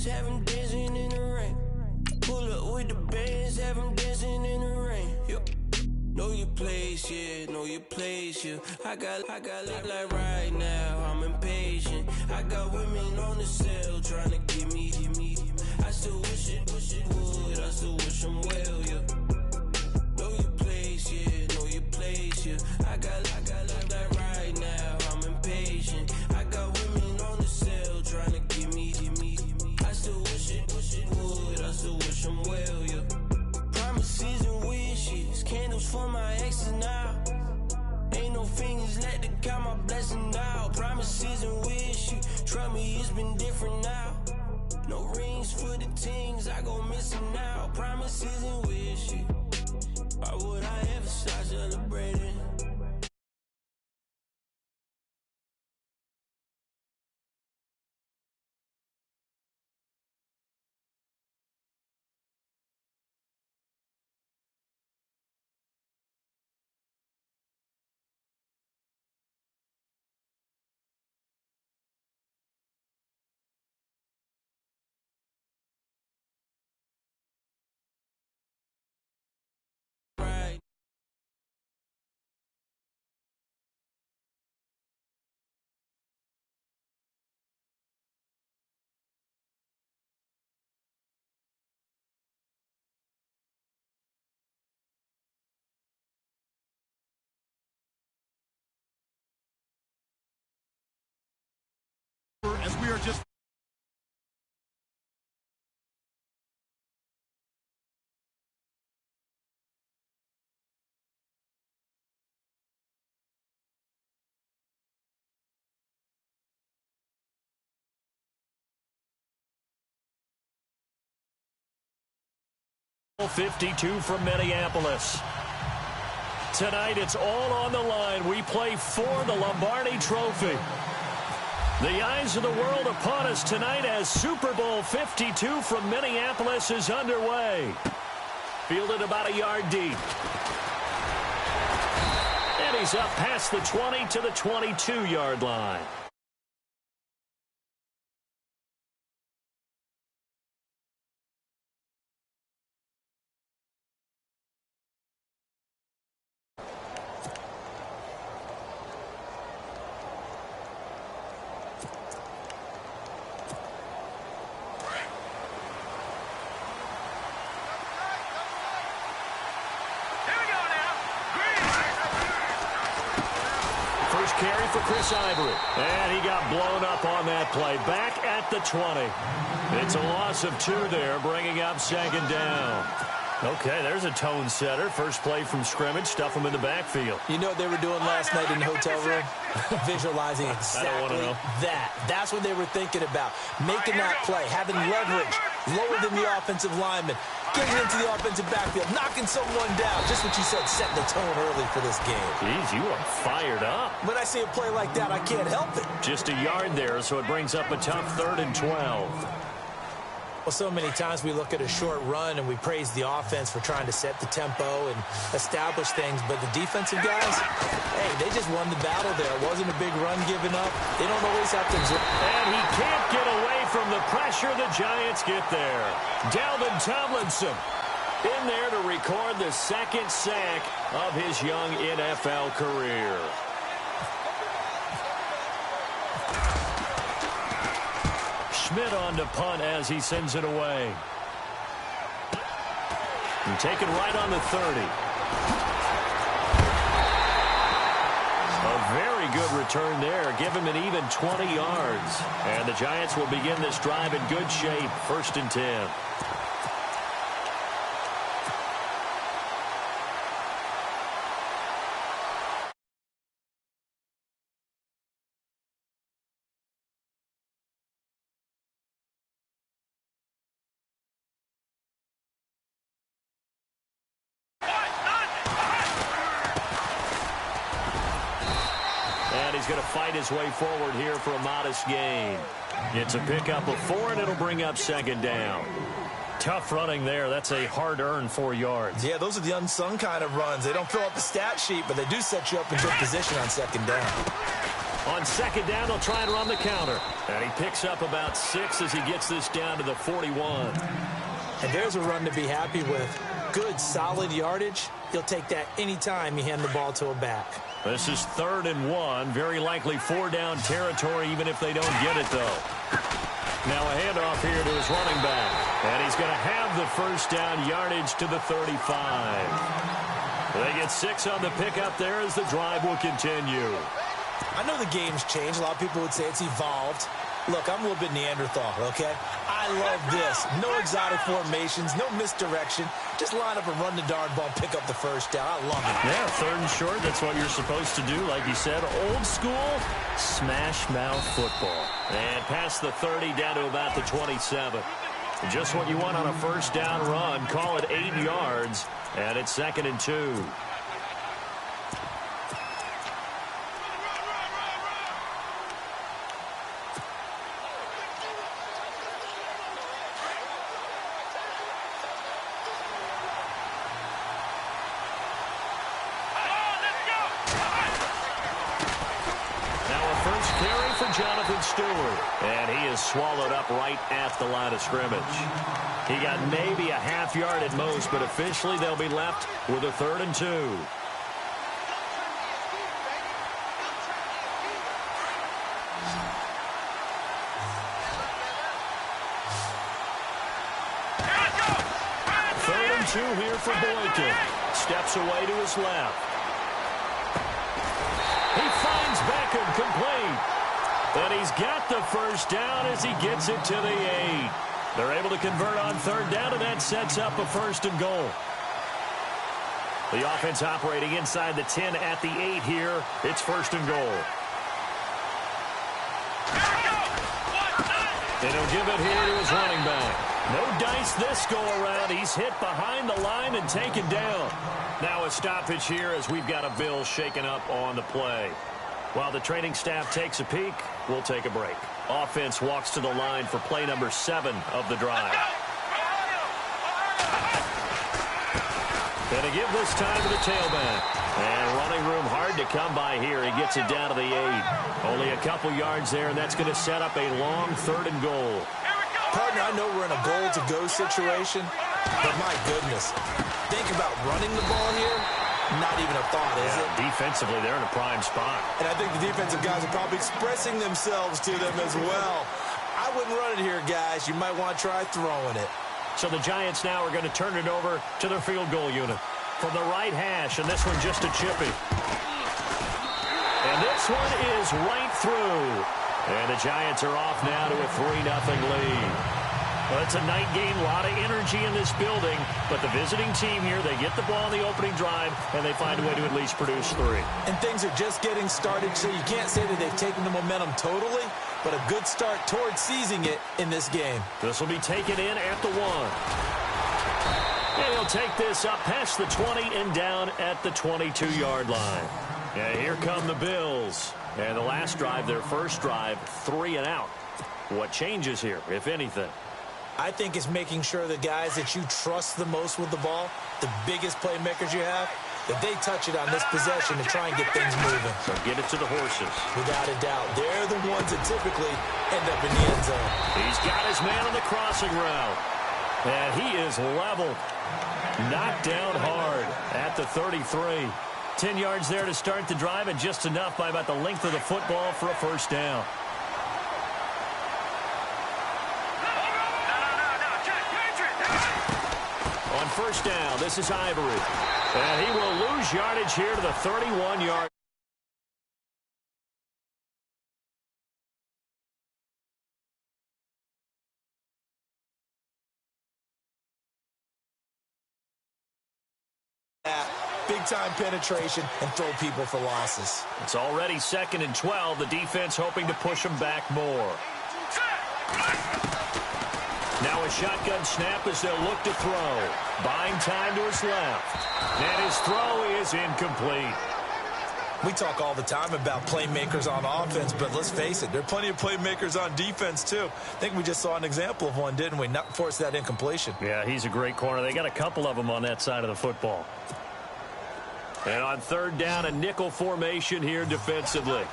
have them dancing in the rain. Pull up with the bands, have them dancing in the rain. Yo. Know your place, yeah, know your place, yeah. I got like right now, I'm impatient. I got women on the cell trying to give me. I still wish it would, I still wish them well, yeah. Know your place, yeah, know your place, yeah. I got like right now, I'm impatient. I got women on the cell trying to give me. I still wish it would, I still wish them well, yeah. Promises and wishes, candles for my exes now. Ain't no fingers let to count my blessing now. Promises and wishes, trust me, it's been different now. No rings for the things, I go missing now. Promises and wishes, why would I ever start celebrating? As we are just .52 from Minneapolis. Tonight, it's all on the line. We play for the Lombardi Trophy. The eyes of the world upon us tonight as Super Bowl 52 from Minneapolis is underway. Fielded about a yard deep. And he's up past the 20 to the 22-yard line. Carry for Chris Ivory. And he got blown up on that play. Back at the 20. It's a loss of 2 there, bringing up second down. Okay, there's a tone setter. First play from scrimmage. Stuff him in the backfield. You know what they were doing last night in the hotel room? Visualizing exactly that. That's what they were thinking about. Making that play, having leverage, lower than the offensive lineman, getting into the offensive backfield, knocking someone down. Just what you said, setting the tone early for this game. Jeez, you are fired up. When I see a play like that, I can't help it. Just a yard there, so it brings up a tough 3rd and 12. Well, so many times we look at a short run and we praise the offense for trying to set the tempo and establish things, but the defensive guys, hey, they just won the battle there. It wasn't a big run given up. They don't always have to absorb. And he can't get away from the pressure. The Giants get there. Dalvin Tomlinson in there to record the 2nd sack of his young NFL career. Schmidt on to punt as he sends it away. And taken right on the 30. A very good return there. Give him an even 20 yards. And the Giants will begin this drive in good shape. 1st and 10. He's going to fight his way forward here for a modest gain. It's a pickup of 4, and it'll bring up 2nd down. Tough running there. That's a hard-earned 4 yards. Yeah, those are the unsung kind of runs. They don't fill up the stat sheet, but they do set you up in good position on 2nd down. On second down, they'll try and run the counter. And he picks up about 6 as he gets this down to the 41. And there's a run to be happy with. Good, solid yardage. He'll take that anytime you hand the ball to a back. This is 3rd and 1. Very likely 4-down territory, even if they don't get it, though. Now a handoff here to his running back. And he's going to have the first down yardage to the 35. They get 6 on the pickup there as the drive will continue. I know the game's changed. A lot of people would say it's evolved. Look, I'm a little bit Neanderthal, okay? I love this. No exotic formations, no misdirection. Just line up and run the darn ball, pick up the first down. I love it. Yeah, 3rd and short. That's what you're supposed to do. Like you said, old school, smash mouth football. And past the 30 down to about the 27. Just what you want on a first down run. Call it 8 yards. And it's 2nd and 2. And he is swallowed up right at the line of scrimmage. He got maybe a half yard at most, but officially they'll be left with a 3rd and 2. Third and 2 here for Boykin. Steps away to his left. He finds Beckham complete. And he's got the first down as he gets it to the 8. They're able to convert on 3rd down, and that sets up a 1st and goal. The offense operating inside the 10 at the 8 here. It's 1st and goal. And he'll give it here to his running back. No dice this go-around. He's hit behind the line and taken down. Now a stoppage here as we've got a Bill shaken up on the play. While the training staff takes a peek, we'll take a break. Offense walks to the line for play number 7 of the drive. And to give this time to the tailback. And running room hard to come by here. He gets it down to the 8. Only a couple yards there, and that's going to set up a long 3rd and goal. Partner, I know we're in a goal-to-go situation, but my goodness. Think about running the ball here. Not even a thought, is it? Defensively, they're in a prime spot. And I think the defensive guys are probably expressing themselves to them as well. I wouldn't run it here, guys. You might want to try throwing it. So the Giants now are going to turn it over to their field goal unit. From the right hash, and this one just a chippy. And this one is right through. And the Giants are off now to a 3-0 lead. Well, it's a night game, a lot of energy in this building, but the visiting team here, they get the ball on the opening drive, and they find a way to at least produce 3. And things are just getting started, so you can't say that they've taken the momentum totally, but a good start towards seizing it in this game. This will be taken in at the 1. And he'll take this up past the 20 and down at the 22-yard line. And here come the Bills. And the last drive, their first drive, 3 and out. What changes here, if anything? I think it's making sure the guys that you trust the most with the ball, the biggest playmakers you have, that they touch it on this possession to try and get things moving. So get it to the horses. Without a doubt. They're the ones that typically end up in the end zone. He's got his man on the crossing route. And he is level. Knocked down hard at the 33. 10 yards there to start the drive, and just enough by about the length of the football for a first down. On first down, this is Ivory. And he will lose yardage here to the 31-yard. Big-time penetration and throw people for losses. It's already 2nd and 12. The defense hoping to push them back more. Now a shotgun snap as they'll look to throw. Buying time to his left. And his throw is incomplete. We talk all the time about playmakers on offense, but let's face it, there are plenty of playmakers on defense, too. I think we just saw an example of one, didn't we? Not force that incompletion. Yeah, he's a great corner. They got a couple of them on that side of the football. And on third down, a nickel formation here defensively.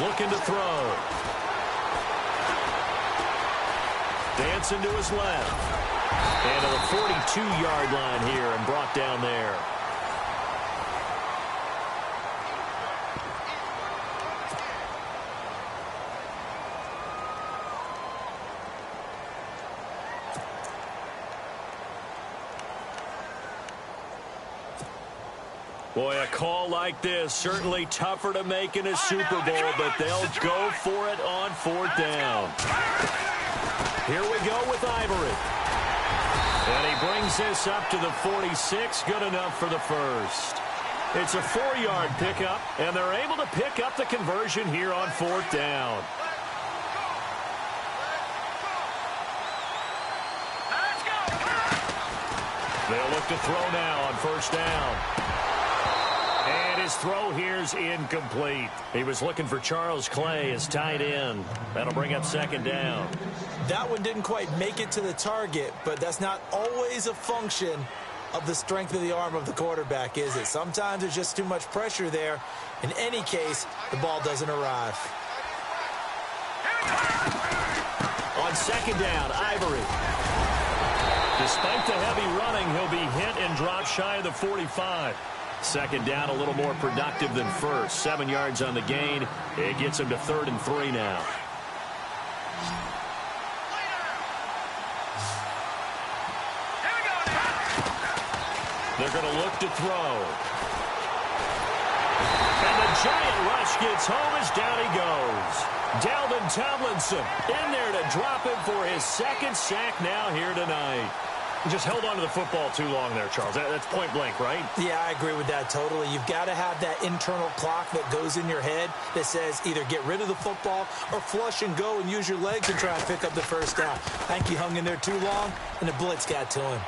Looking to throw. Dancing to his left. And to the 42-yard line here and brought down there. Boy, a call like this, certainly tougher to make in a Super Bowl, but they'll go for it on 4th down. Here we go with Ivory. And he brings this up to the 46, good enough for the first. It's a 4-yard pickup, and they're able to pick up the conversion here on 4th down. They'll look to throw now on 1st down. And his throw here's incomplete. He was looking for Charles Clay as tight end. That'll bring up 2nd down. That one didn't quite make it to the target, but that's not always a function of the strength of the arm of the quarterback, is it? Sometimes there's just too much pressure there. In any case, the ball doesn't arrive. On 2nd down, Ivory. Despite the heavy running, he'll be hit and dropped shy of the 45. 2nd down, a little more productive than first. 7 yards on the gain. It gets him to 3rd and 3 now. They're going to look to throw. And the giant rush gets home as down he goes. Dalvin Tomlinson in there to drop him for his 2nd sack now here tonight. He just held on to the football too long there, Charles. That's point blank, right? Yeah, I agree with that totally. You've got to have that internal clock that goes in your head that says either get rid of the football or flush and go and use your legs and try and pick up the 1st down. I think he hung in there too long, and the blitz got to him.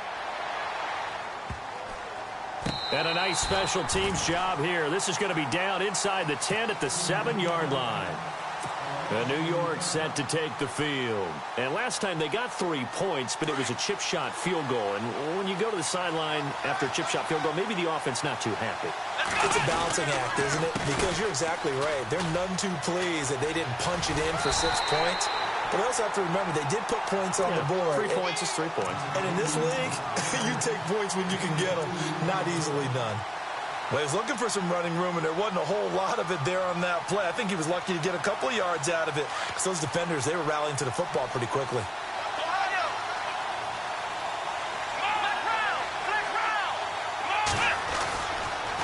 And a nice special teams job here. This is going to be down inside the 10 at the 7-yard line. And New York set to take the field. And last time they got 3 points, but it was a chip shot field goal. And when you go to the sideline after a chip shot field goal, maybe the offense not too happy. It's a balancing act, isn't it? Because you're exactly right. They're none too pleased that they didn't punch it in for 6 points. But I also have to remember they did put points on the board. 3 points is 3 points. And in this league, you take points when you can get them. Not easily done. Well, he was looking for some running room, and there wasn't a whole lot of it there on that play. I think he was lucky to get a couple of yards out of it. Because those defenders, they were rallying to the football pretty quickly.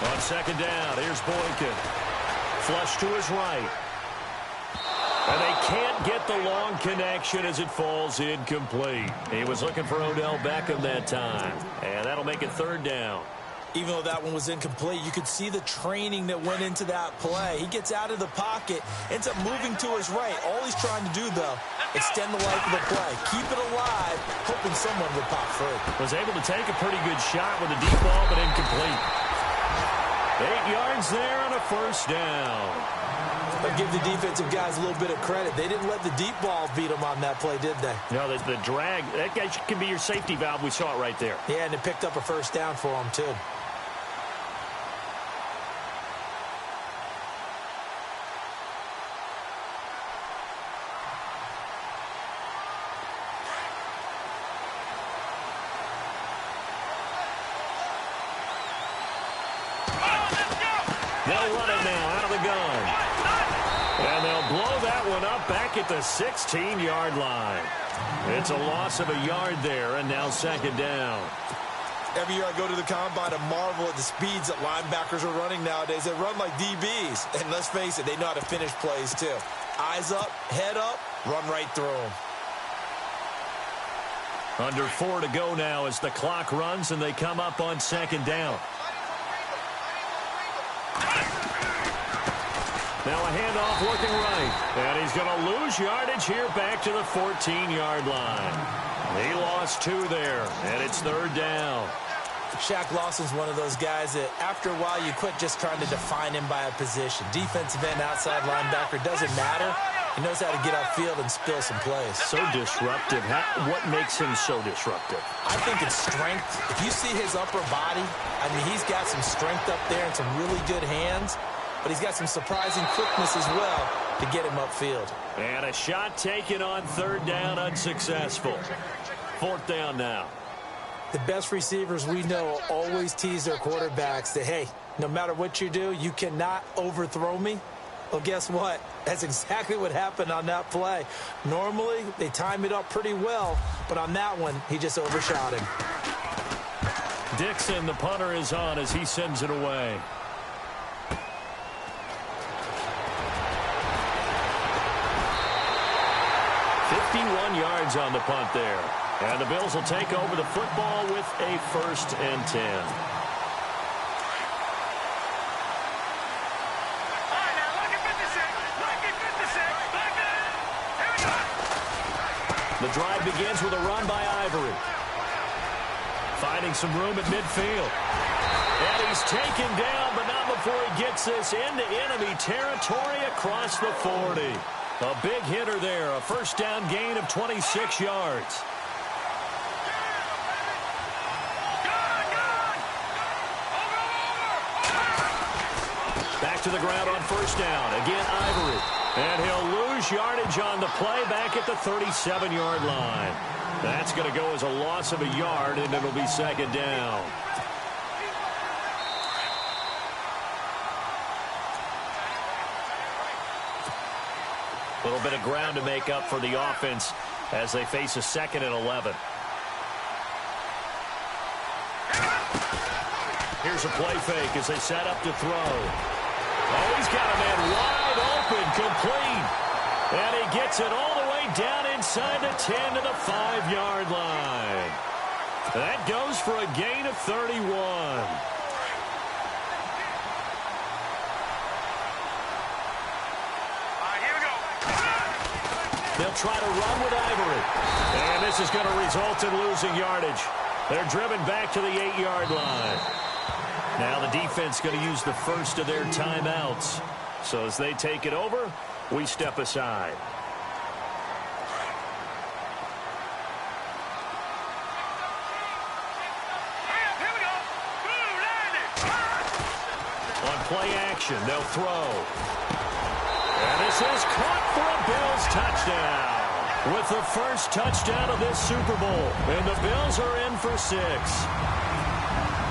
On 2nd down, here's Boykin. Flush to his right. And they can't get the long connection as it falls incomplete. He was looking for Odell Beckham that time. And that'll make it 3rd down. Even though that one was incomplete, you could see the training that went into that play. He gets out of the pocket, ends up moving to his right. All he's trying to do, though, extend the life of the play. Keep it alive, hoping someone would pop free. Was able to take a pretty good shot with a deep ball, but incomplete. 8 yards there on a 1st down. I'll give the defensive guys a little bit of credit. They didn't let the deep ball beat them on that play, did they? No, the drag, that guy can be your safety valve. We saw it right there. Yeah, and it picked up a 1st down for them, too. They'll run it now out of the gun. And they'll blow that one up back at the 16-yard line. It's a loss of a yard there, and now 2nd down. Every year I go to the combine, I marvel at the speeds that linebackers are running nowadays. They run like DBs. And let's face it, they know how to finish plays too. Eyes up, head up, run right through them. Under 4 to go now as the clock runs, and they come up on 2nd down. Now a handoff looking right. And he's going to lose yardage here back to the 14-yard line. He lost 2 there, and it's 3rd down. Shaq Lawson's one of those guys that after a while you quit just trying to define him by a position. Defensive end, outside linebacker, doesn't matter. He knows how to get upfield and spill some plays. So disruptive. What makes him so disruptive? I think it's strength. If you see his upper body, I mean, he's got some strength up there and some really good hands, but he's got some surprising quickness as well to get him upfield. And a shot taken on third down, unsuccessful. Fourth down now. The best receivers we know always tease their quarterbacks that, hey, no matter what you do, you cannot overthrow me. Well, guess what? That's exactly what happened on that play. Normally, they time it up pretty well, but on that one, he just overshot him. Dixon, the punter, is on as he sends it away. Yards on the punt there. And the Bills will take over the football with a 1st and 10. The drive begins with a run by Ivory. Finding some room at midfield. And he's taken down, but not before he gets this into enemy territory across the 40. A big hitter there, a first down gain of 26 yards. Back to the ground on first down. Again, Ivory. And he'll lose yardage on the play back at the 37-yard line. That's going to go as a loss of a yard, and it'll be second down. A little bit of ground to make up for the offense as they face a 2nd and 11. Here's a play fake as they set up to throw. Oh, he's got a man wide open, complete. And he gets it all the way down inside the 10 to the 5-yard line. That goes for a gain of 31. They'll try to run with Ivory. And this is going to result in losing yardage. They're driven back to the 8-yard line. Now the defense going to use the first of their timeouts. So as they take it over, we step aside. On play action, they'll throw. And this is caught for a Bills touchdown. With the first touchdown of this Super Bowl. And the Bills are in for 6.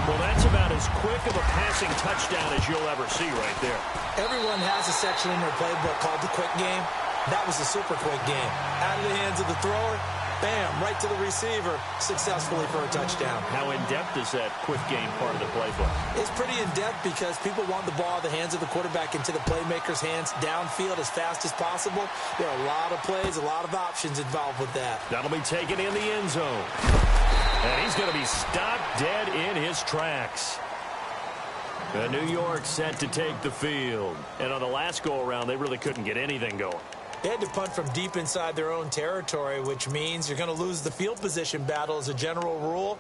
Well, that's about as quick of a passing touchdown as you'll ever see right there. Everyone has a section in their playbook called the quick game. That was a super quick game. Out of the hands of the thrower, bam, right to the receiver, successfully for a touchdown. How in-depth is that quick game part of the playbook? It's pretty in-depth because people want the ball in the hands of the quarterback into the playmaker's hands downfield as fast as possible. There are a lot of plays, a lot of options involved with that. That'll be taken in the end zone. And he's going to be stopped dead in his tracks. New York set to take the field. And on the last go-around, they really couldn't get anything going. They had to punt from deep inside their own territory, which means you're going to lose the field position battle as a general rule.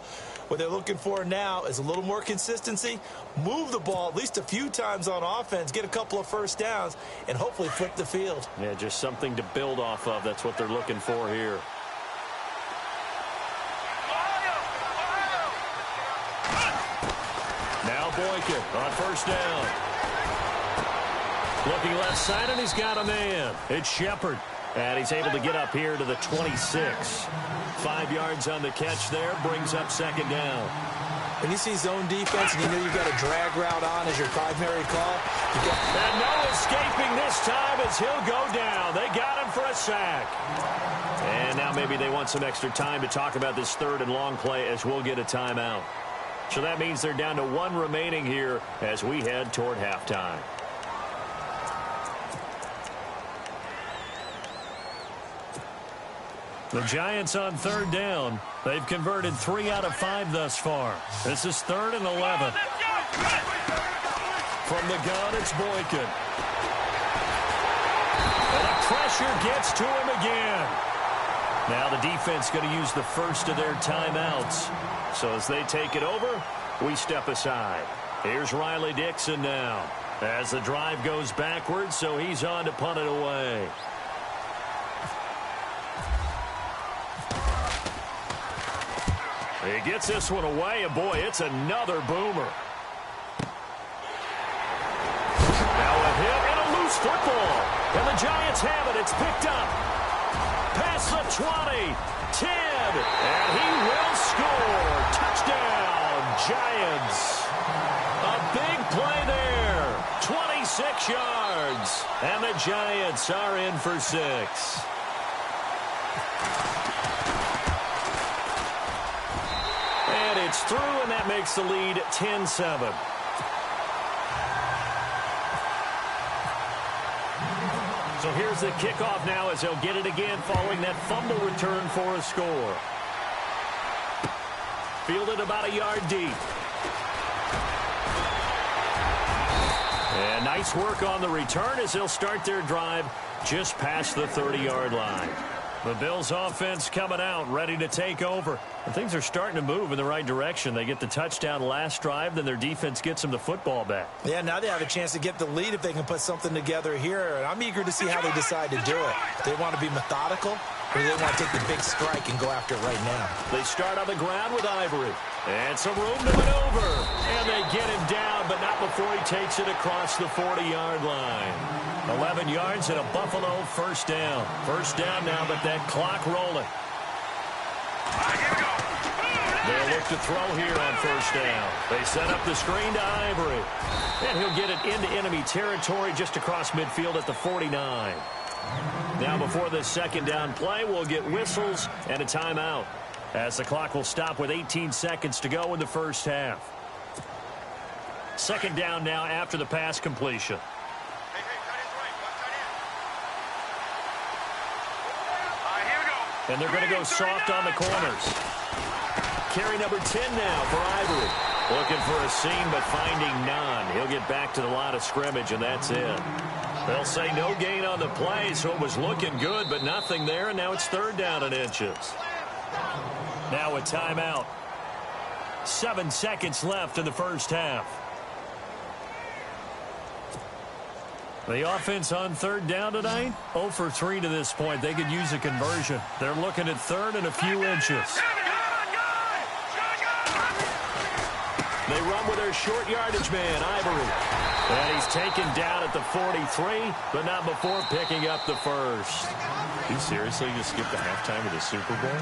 What they're looking for now is a little more consistency, move the ball at least a few times on offense, get a couple of first downs, and hopefully flip the field. Yeah, just something to build off of. That's what they're looking for here. Now Boykin on first down. Looking left side, and he's got a man. It's Shepard. And he's able to get up here to the 26. 5 yards on the catch there, brings up second down. When you see zone defense and you know you've got a drag route on as your primary call. And no escaping this time as he'll go down. They got him for a sack. And now maybe they want some extra time to talk about this third and long play as we'll get a timeout. So that means they're down to 1 remaining here as we head toward halftime. The Giants on third down. They've converted 3 out of 5 thus far. This is 3rd and 11. From the gun, it's Boykin. And the pressure gets to him again. Now the defense going to use the first of their timeouts. So as they take it over, we step aside. Here's Riley Dixon now. As the drive goes backwards, so he's on to punt it away. He gets this one away, and boy, it's another boomer. Now a hit and a loose football. And the Giants have it. It's picked up. Past the 20, 10, and he will score. Touchdown, Giants. A big play there. 26 yards. And the Giants are in for 6. And it's through, and that makes the lead 10-7. So here's the kickoff now as they'll get it again following that fumble return for a score. Fielded about a yard deep. And nice work on the return as they'll start their drive just past the 30-yard line. The Bills offense coming out, ready to take over. And things are starting to move in the right direction. They get the touchdown last drive, then their defense gets them the football back. Yeah, now they have a chance to get the lead if they can put something together here. And I'm eager to see how they decide to do it. They want to be methodical, or they want to take the big strike and go after it right now. They start on the ground with Ivory. And some room to maneuver. And they get him down, but not before he takes it across the 40-yard line. 11 yards and a Buffalo first down. First down now, but that clock rolling. They'll look to throw here on first down. They set up the screen to Ivory. And he'll get it into enemy territory just across midfield at the 49. Now before this second down play, we'll get whistles and a timeout, as the clock will stop with 18 seconds to go in the first half. Second down now after the pass completion. And they're going to go soft on the corners. Carry number 10 now for Ivory. Looking for a seam, but finding none. He'll get back to the line of scrimmage, and that's it. They'll say no gain on the play, so it was looking good, but nothing there, and now it's third down and inches. Now a timeout. 7 seconds left in the first half. The offense on third down tonight, 0 for 3 to this point. They could use a conversion. They're looking at third and a few inches. They run with their short yardage man, Ivory. And he's taken down at the 43, but not before picking up the first. He seriously just skipped the halftime of the Super Bowl?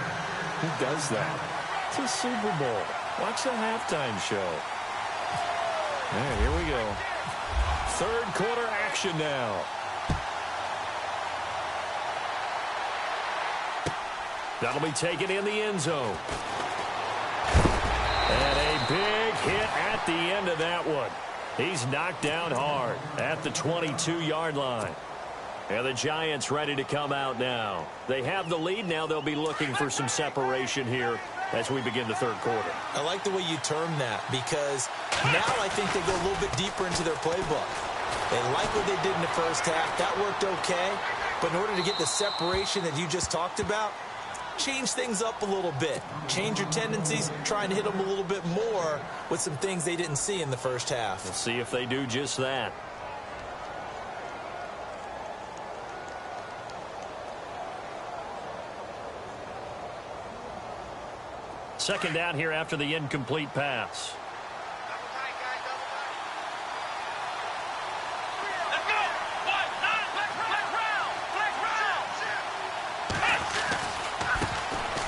Who does that? It's a Super Bowl. Watch the halftime show. All right, here we go. Third quarter action now. That'll be taken in the end zone. And a big hit at the end of that one. He's knocked down hard at the 22-yard line. And the Giants ready to come out now. They have the lead now. They'll be looking for some separation here as we begin the third quarter. I like the way you term that, because now I think they go a little bit deeper into their playbook. They like what they did in the first half. That worked okay. But in order to get the separation that you just talked about, change things up a little bit. Change your tendencies, trying to hit them a little bit more with some things they didn't see in the first half. We'll see if they do just that. Second down here after the incomplete pass.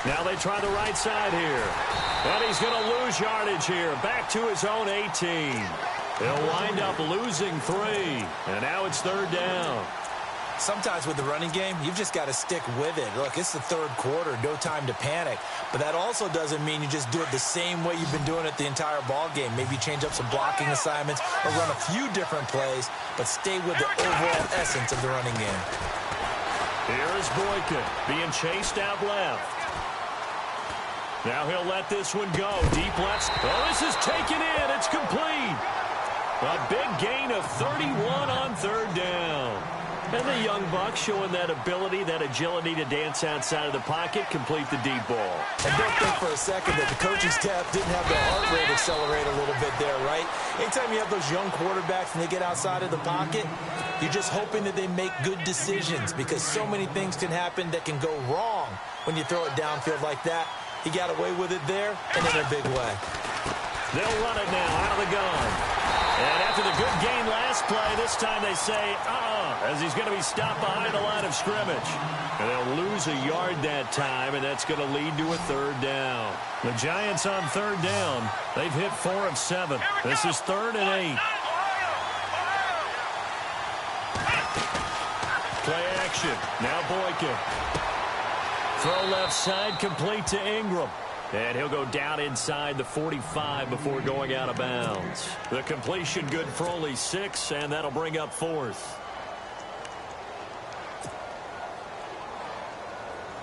Now they try the right side here. And he's going to lose yardage here. Back to his own 18. He'll wind up losing 3. And now it's third down. Sometimes with the running game, you've just got to stick with it. Look, it's the third quarter, no time to panic. But that also doesn't mean you just do it the same way you've been doing it the entire ball game. Maybe change up some blocking assignments or run a few different plays, but stay with the overall essence of the running game. Here is Boykin being chased out left. Now he'll let this one go. Deep left. Oh, this is taken in. It's complete. A big gain of 31 on third down. And the young buck showing that ability, that agility to dance outside of the pocket, complete the deep ball. And don't think for a second that the coaching staff didn't have the heart rate accelerate a little bit there, right? Anytime you have those young quarterbacks and they get outside of the pocket, you're just hoping that they make good decisions, because so many things can happen that can go wrong when you throw it downfield like that. He got away with it there and in a big way. They'll run it now out of the gun. And after the good gain last play, this time they say, as he's going to be stopped behind the line of scrimmage. And they'll lose a yard that time, and that's going to lead to a third down. The Giants on third down. They've hit 4 of 7. This is 3rd and 8. Play action. Now Boykin. Throw left side, complete to Ingram. And he'll go down inside the 45 before going out of bounds. The completion good for only 6, and that'll bring up 4th.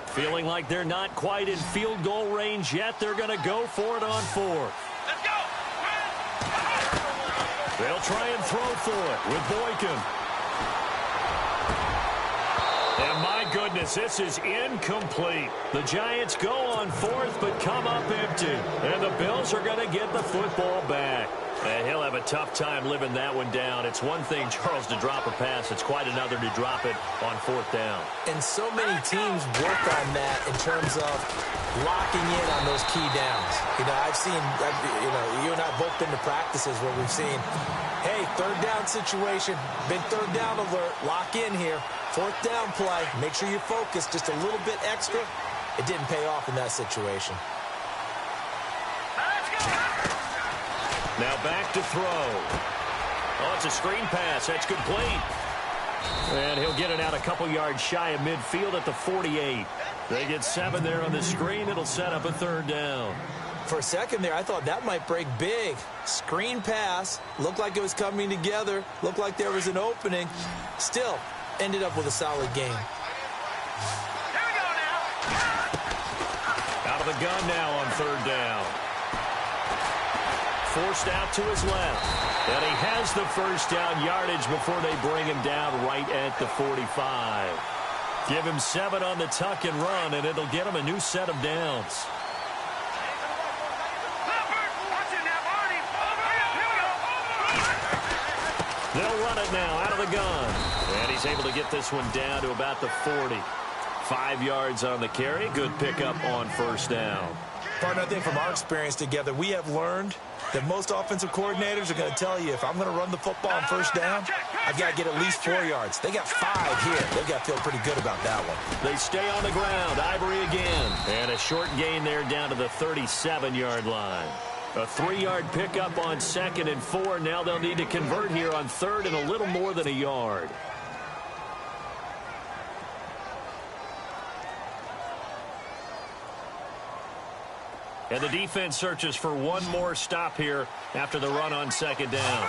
Feeling like they're not quite in field goal range yet. They're going to go for it on 4th. Let's go! They'll try and throw for it with Boykin. And my goodness, this is incomplete. The Giants go on 4th, but come up empty. And the Bills are going to get the football back. And he'll have a tough time living that one down. It's one thing, Charles, to drop a pass. It's quite another to drop it on 4th down. And so many teams work on that in terms of locking in on those key downs. I've seen, you and I have both been to practices where we've seen, hey, 3rd down situation, big 3rd down alert, lock in here. 4th down play, make sure you focus just a little bit extra. It didn't pay off in that situation. Now back to throw. Oh, it's a screen pass. That's complete. And he'll get it out a couple yards shy of midfield at the 48. They get 7 there on the screen. It'll set up a 3rd down. For a second there, I thought that might break big. Screen pass. Looked like it was coming together. Looked like there was an opening. Still, ended up with a solid game. Here we go now. Out of the gun now on 3rd down. Forced out to his left. And he has the first down yardage before they bring him down right at the 45. Give him 7 on the tuck and run, and it'll get him a new set of downs. They'll run it now out of the gun. And he's able to get this one down to about the 40. 5 yards on the carry. Good pickup on 1st down. Partner, I think from our experience together, we have learned that most offensive coordinators are going to tell you, if I'm going to run the football on 1st down, I've got to get at least 4 yards. They got 5 here. They've got to feel pretty good about that one. They stay on the ground. Ivory again. And a short gain there down to the 37-yard line. A 3-yard pickup on 2nd and 4. Now they'll need to convert here on 3rd and a little more than a yard. And the defense searches for one more stop here after the run on 2nd down.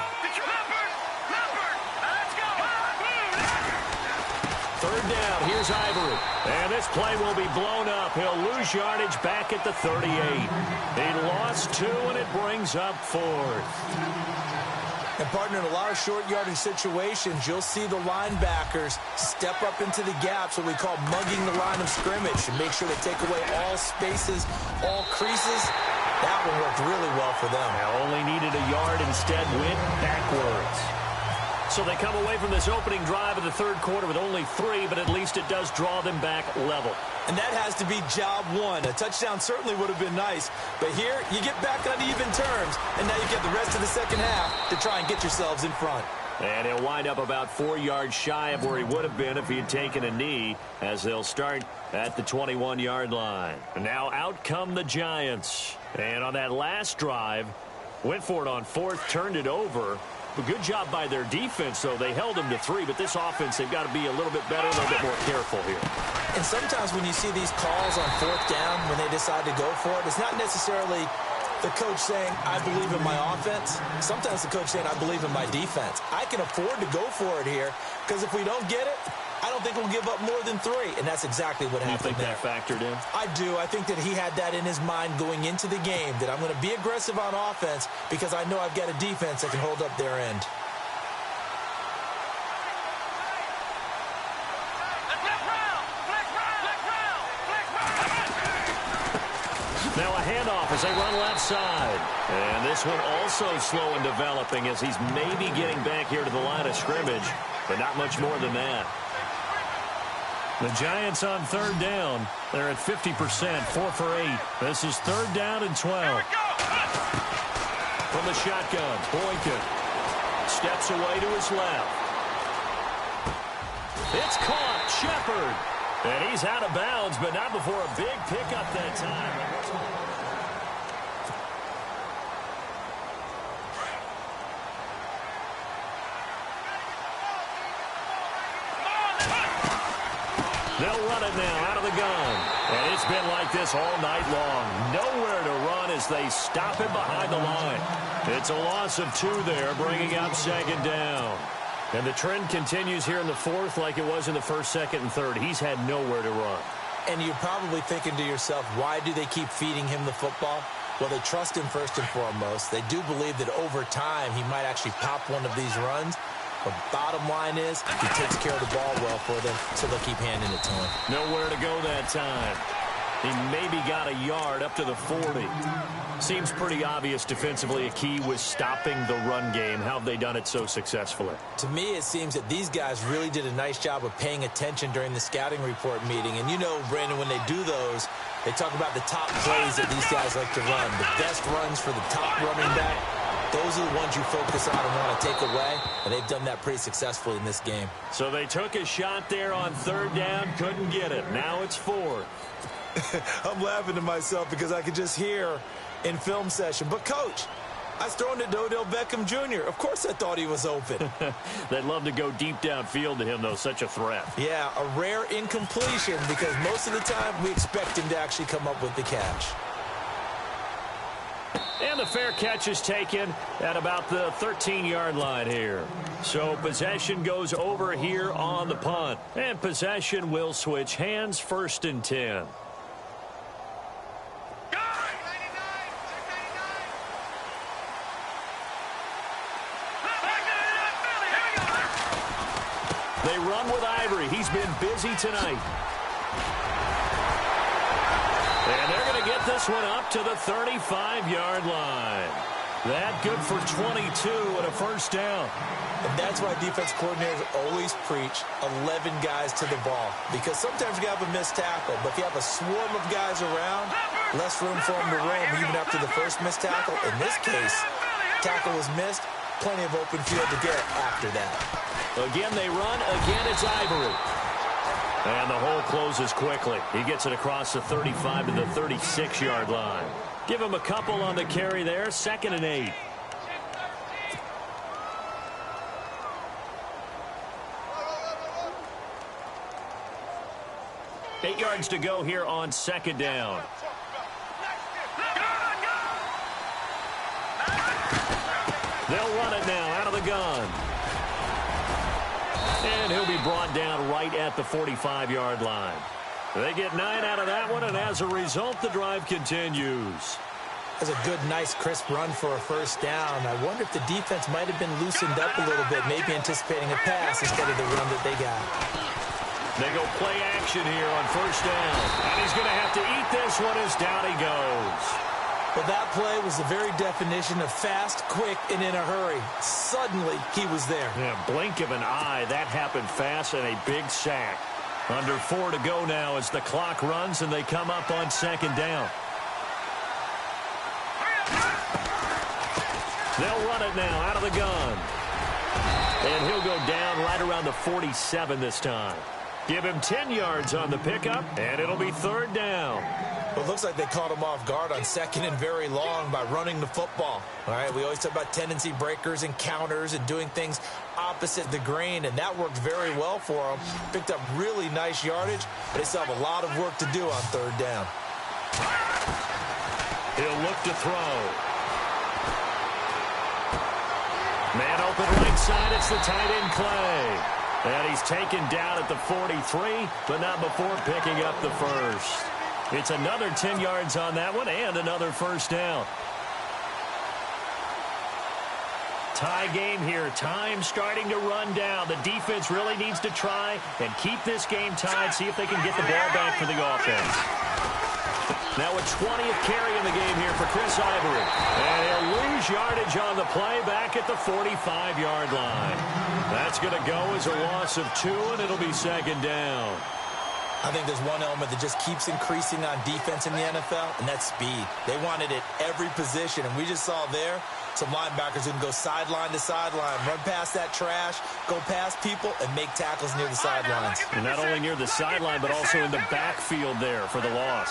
3rd down, here's Ivory. And this play will be blown up. He'll lose yardage back at the 38. He lost 2, and it brings up 4th. And, partner, in a lot of short yardage situations, you'll see the linebackers step up into the gaps, what we call mugging the line of scrimmage, and make sure they take away all spaces, all creases. That one worked really well for them. Now only needed a yard, instead went backwards. So they come away from this opening drive of the 3rd quarter with only 3, but at least it does draw them back level. And that has to be job 1. A touchdown certainly would have been nice, but here you get back on even terms, and now you get the rest of the second half to try and get yourselves in front. And he'll wind up about 4 yards shy of where he would have been if he had taken a knee, as they'll start at the 21-yard line. And now out come the Giants. And on that last drive, went for it on 4th, turned it over. A good job by their defense, though. They held them to 3, but this offense, they've got to be a little bit better, a little bit more careful here. And sometimes when you see these calls on 4th down, when they decide to go for it, it's not necessarily the coach saying, I believe in my offense. Sometimes the coach saying, I believe in my defense. I can afford to go for it here, because if we don't get it, I don't think we'll give up more than 3. And that's exactly what happened there. You think that factored in? I do. I think that he had that in his mind going into the game, that I'm going to be aggressive on offense because I know I've got a defense that can hold up their end. Now a handoff as they run left side. And this one also slow in developing as he's maybe getting back here to the line of scrimmage, but not much more than that. The Giants on third down. They're at 50%, 4 for 8. This is third down and 12. From the shotgun, Boykin steps away to his left. It's caught, Shepard. And he's out of bounds, but not before a big pickup that time. They'll run it now out of the gun. And it's been like this all night long. Nowhere to run as they stop him behind the line. It's a loss of 2 there, bringing up second down. And the trend continues here in the fourth like it was in the first, second, and third. He's had nowhere to run. And you're probably thinking to yourself, why do they keep feeding him the football? Well, they trust him first and foremost. They do believe that over time he might actually pop one of these runs. But bottom line is, he takes care of the ball well for them, so they'll keep handing it to him. Nowhere to go that time. He maybe got a yard up to the 40. Seems pretty obvious defensively a key was stopping the run game. How have they done it so successfully? To me, it seems that these guys really did a nice job of paying attention during the scouting report meeting. And you know, Brandon, when they do those, they talk about the top plays that these guys like to run. The best runs for the top running back. Those are the ones you focus on and want to take away, and they've done that pretty successfully in this game. So they took a shot there on third down, couldn't get it. Now it's 4. I'm laughing to myself because I could just hear in film session. But, Coach, I was throwing to Odell Beckham Jr. Of course I thought he was open. They'd love to go deep downfield to him, though. Such a threat. Yeah, a rare incompletion because most of the time we expect him to actually come up with the catch. And the fair catch is taken at about the 13-yard line here. So possession goes over here on the punt. And possession will switch hands, 1st and 10. They run with Ivory. He's been busy tonight. And they're going to get this one up to the 35-yard line. That good for 22 and a first down. And that's why defense coordinators always preach 11 guys to the ball. Because sometimes you have a missed tackle, but if you have a swarm of guys around, less room for them to roam even after the first missed tackle. In this case, tackle was missed, plenty of open field to get after that. Again, they run. Again, it's Ivory. And the hole closes quickly. He gets it across the 35 to the 36-yard line. Give him a couple on the carry there. 2nd and 8. Eight yards to go here on 2nd down. They'll run it now out of the gun. And he'll be brought down right at the 45-yard line. They get 9 out of that one, and as a result, the drive continues. That's a good, nice, crisp run for a first down. I wonder if the defense might have been loosened up a little bit, maybe anticipating a pass instead of the run that they got. They go play action here on first down. And he's going to have to eat this one as down he goes. Well, that play was the very definition of fast, quick, and in a hurry. Suddenly, he was there. Yeah, blink of an eye. That happened fast and a big sack. Under 4 to go now as the clock runs and they come up on 2nd down. They'll run it now out of the gun. And he'll go down right around the 47 this time. Give him 10 yards on the pickup, and it'll be 3rd down. Well, it looks like they caught him off guard on 2nd and very long by running the football. All right, we always talk about tendency breakers and counters and doing things opposite the grain, and that worked very well for him. Picked up really nice yardage, but they still have a lot of work to do on 3rd down. He'll look to throw. Man open right side, it's the tight end Clay. And he's taken down at the 43, but not before picking up the first. It's another 10 yards on that one and another first down. Tie game here. Time starting to run down. The defense really needs to try and keep this game tied, see if they can get the ball back for the offense. Now a 20th carry in the game here for Chris Ivory. And he'll lose yardage on the play back at the 45-yard line. That's going to go as a loss of 2, and it'll be 2nd down. I think there's one element that just keeps increasing on defense in the NFL, and that's speed. They want it at every position, and we just saw there some linebackers who can go sideline to sideline, run past that trash, go past people, and make tackles near the sidelines. And not only near the sideline, but also in the backfield there for the loss.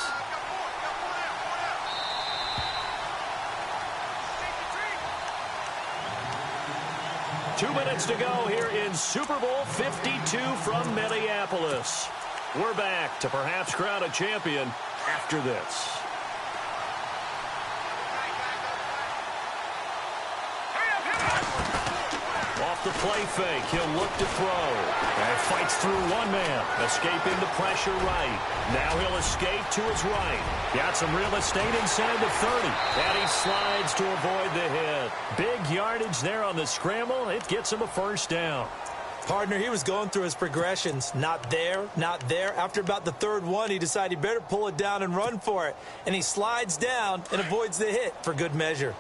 Two minutes to go here in Super Bowl 52 from Minneapolis. We're back to perhaps crown a champion after this. Off the play fake, he'll look to throw. And fights through one man, escaping the pressure right. Now he'll escape to his right. Got some real estate inside the 30. And he slides to avoid the hit. Big yardage there on the scramble. It gets him a first down. Partner, he was going through his progressions. Not there, not there. After about the third one, he decided he better pull it down and run for it. And he slides down and avoids the hit for good measure.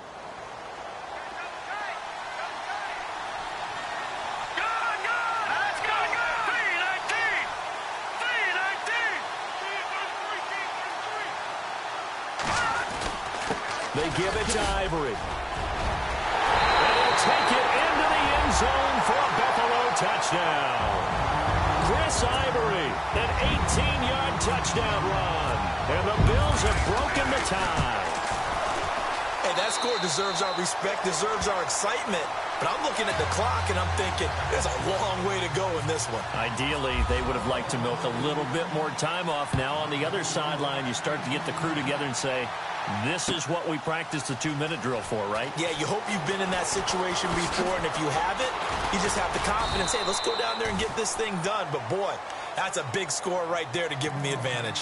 They give it to Ivory. And he'll take it into the end zone for a Buffalo touchdown. Chris Ivory, an 18-yard touchdown run. And the Bills have broken the tie. Hey, that score deserves our respect, deserves our excitement. But I'm looking at the clock, and I'm thinking, there's a long way to go in this one. Ideally, they would have liked to milk a little bit more time off. Now on the other sideline, you start to get the crew together and say, this is what we practiced the 2-minute drill for, right? Yeah, you hope you've been in that situation before, and if you haven't, you just have the confidence, hey, let's go down there and get this thing done. But, boy, that's a big score right there to give them the advantage.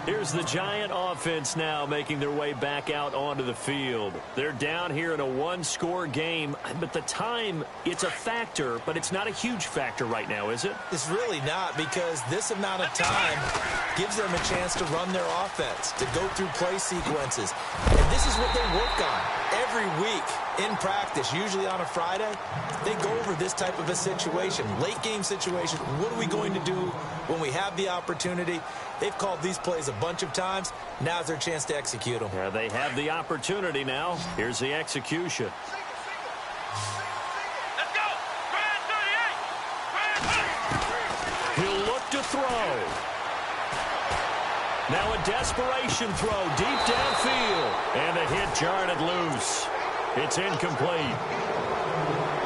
Here's the Giant offense now making their way back out onto the field. They're down here in a one-score game, but the time, it's a factor, but it's not a huge factor right now, is it? It's really not, because this amount of time gives them a chance to run their offense, to go through play sequences. And this is what they work on every week in practice, usually on a Friday. They go over this type of a situation, late game situation. What are we going to do when we have the opportunity? They've called these plays a bunch of times. Now's their chance to execute them. Yeah, they have the opportunity now. Here's the execution. Let's go! Grand 38! He'll look to throw. Now a desperation throw deep downfield. And the hit jarred it loose. It's incomplete.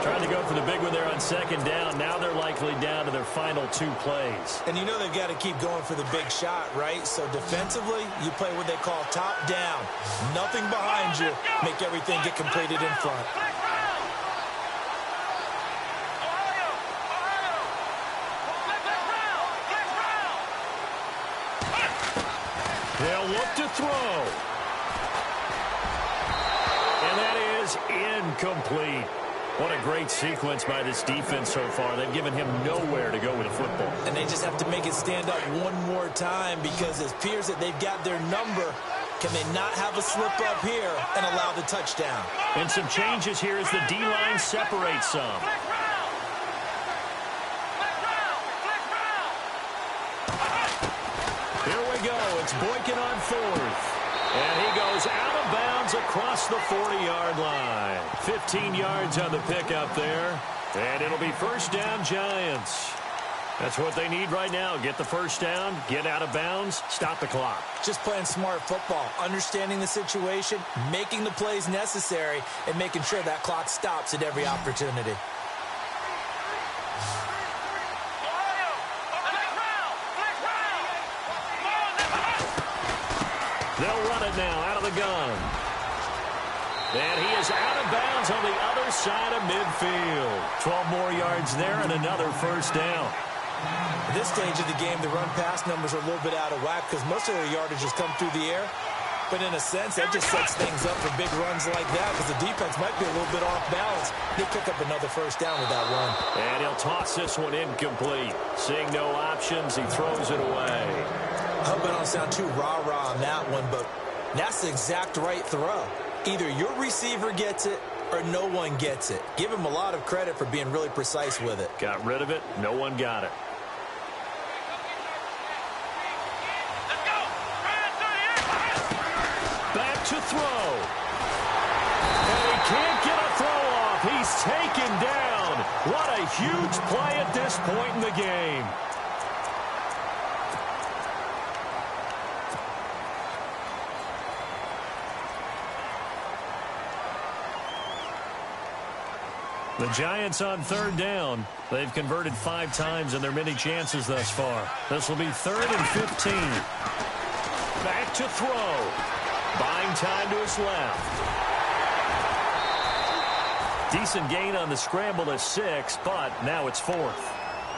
Trying to go for the big one there on second down. Now they're likely down to their final 2 plays. And you know they've got to keep going for the big shot, right? So defensively, you play what they call top down. Nothing behind you. Make everything get completed in front. They'll look to throw. And that is incomplete. What a great sequence by this defense so far. They've given him nowhere to go with the football. And they just have to make it stand up one more time, because it appears that they've got their number. Can they not have a slip up here and allow the touchdown? And some changes here as the D-line separates some. Here we go. It's Boykin on 4th. And he goes out of bounds across the 40-yard line. 15 yards on the pickup there. And it'll be first down, Giants. That's what they need right now. Get the first down, get out of bounds, stop the clock. Just playing smart football, understanding the situation, making the plays necessary, and making sure that clock stops at every opportunity. They'll run it now out of the gun. And he is out of bounds on the other side of midfield. 12 more yards there and another first down. At this stage of the game, the run-pass numbers are a little bit out of whack because most of their yardage has come through the air. But in a sense, that just sets things up for big runs like that because the defense might be a little bit off balance. He'll pick up another first down with that run. And he'll toss this one incomplete. Seeing no options, he throws it away. I hope I don't sound too rah-rah on that one, but that's the exact right throw. Either your receiver gets it or no one gets it. Give him a lot of credit for being really precise with it. Got rid of it. No one got it. to throw. And he can't get a throw off. He's taken down. What a huge play at this point in the game. The Giants on third down. They've converted 5 times in their many chances thus far. This will be 3rd and 15. Back to throw. Buying time to his left. Decent gain on the scramble is 6, but now it's 4th.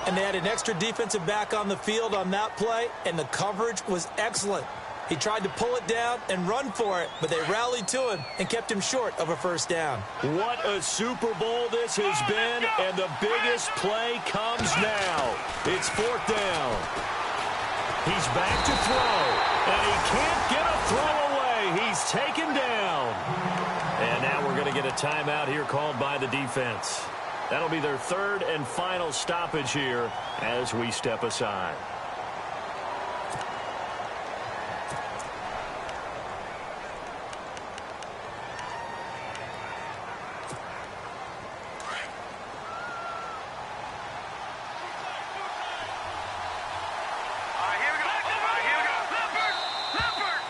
And they had an extra defensive back on the field on that play, and the coverage was excellent. He tried to pull it down and run for it, but they rallied to him and kept him short of a first down. What a Super Bowl this has been, and the biggest play comes now. It's 4th down. He's back to throw, and he can't get a throw away. He's taken down. And now we're going to get a timeout here called by the defense. That'll be their 3rd and final stoppage here as we step aside.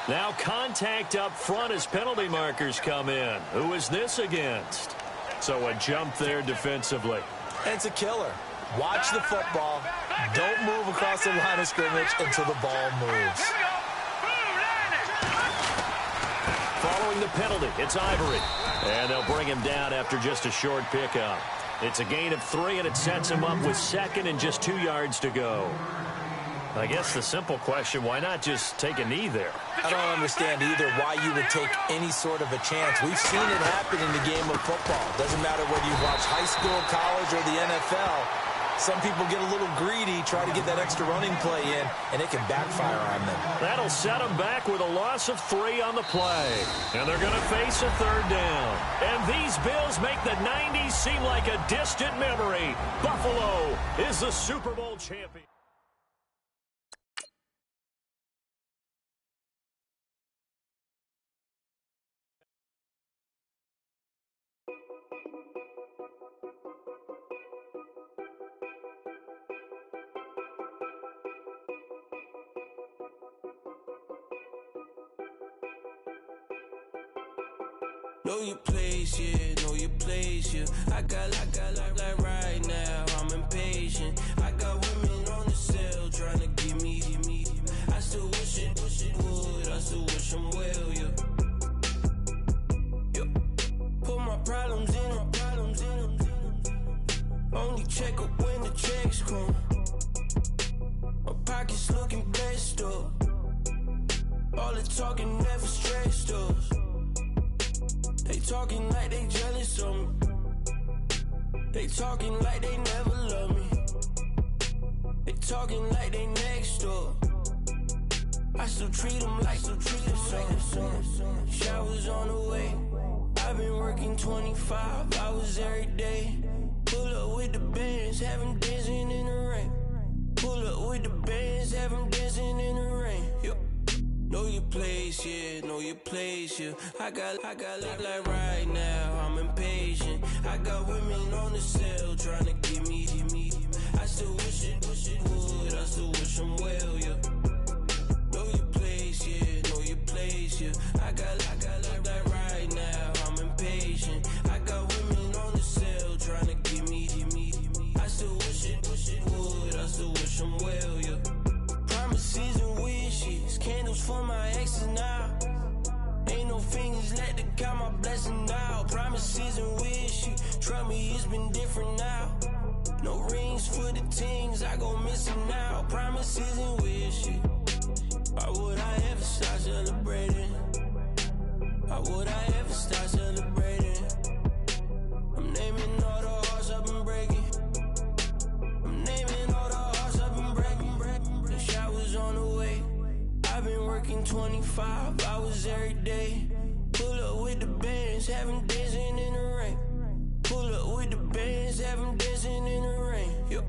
Now contact up front as penalty markers come in. Who is this against? So a jump there defensively. It's a killer. Watch the football. Don't move across the line of scrimmage until the ball moves. Following the penalty, it's Ivory. And they'll bring him down after just a short pickup. It's a gain of 3, and it sets him up with 2nd and just 2 yards to go. I guess the simple question, why not just take a knee there? I don't understand either why you would take any sort of a chance. We've seen it happen in the game of football. Doesn't matter whether you watch high school, college, or the NFL. Some people get a little greedy, try to get that extra running play in, and it can backfire on them. That'll set them back with a loss of 3 on the play. And they're going to face a 3rd down. And these Bills make the 90s seem like a distant memory. Buffalo is the Super Bowl champion. Know your place, yeah, know your place, yeah. I got like right now, I'm impatient. I got women on the cell trying to give me. I still wish it would, I still wish them well, yeah. Put my problems in. Only check up when the checks come. My pockets looking blessed up. All the talking never stressed us. They talking like they jealous of me. They talking like they never love me. They talking like they next door. I still treat them like so. Showers on the way. I've been working 25 hours every day. Pull up with the bands, have them dancing in the rain. Pull up with the bands, have them dancing in the rain. Yo. Know your place, yeah, know your place, yeah. I got like right now, I'm impatient. I got women on the cell trying to give me. I still wish it would, I still wish them well, yeah. Know your place, yeah, know your place, yeah. I got like right now, I'm impatient. I got women on the cell trying to give me. I still wish it would, I still wish them well, yeah. Promises and wishes, candles for my exes now. Ain't no fingers let to count my blessing now. Promises and wishes, trust me, it's been different now. No rings for the things, I go missing now. Promises and wishes, why would I ever start celebrating? Why would I ever start celebrating? I'm naming all the hearts I've been breaking. I'm naming all the hearts I've been breaking. The showers on the way. I've been working 25 hours every day. Pull up with the bands, have them dancing in the rain. Pull up with the bands, have them dancing in the rain. Yo.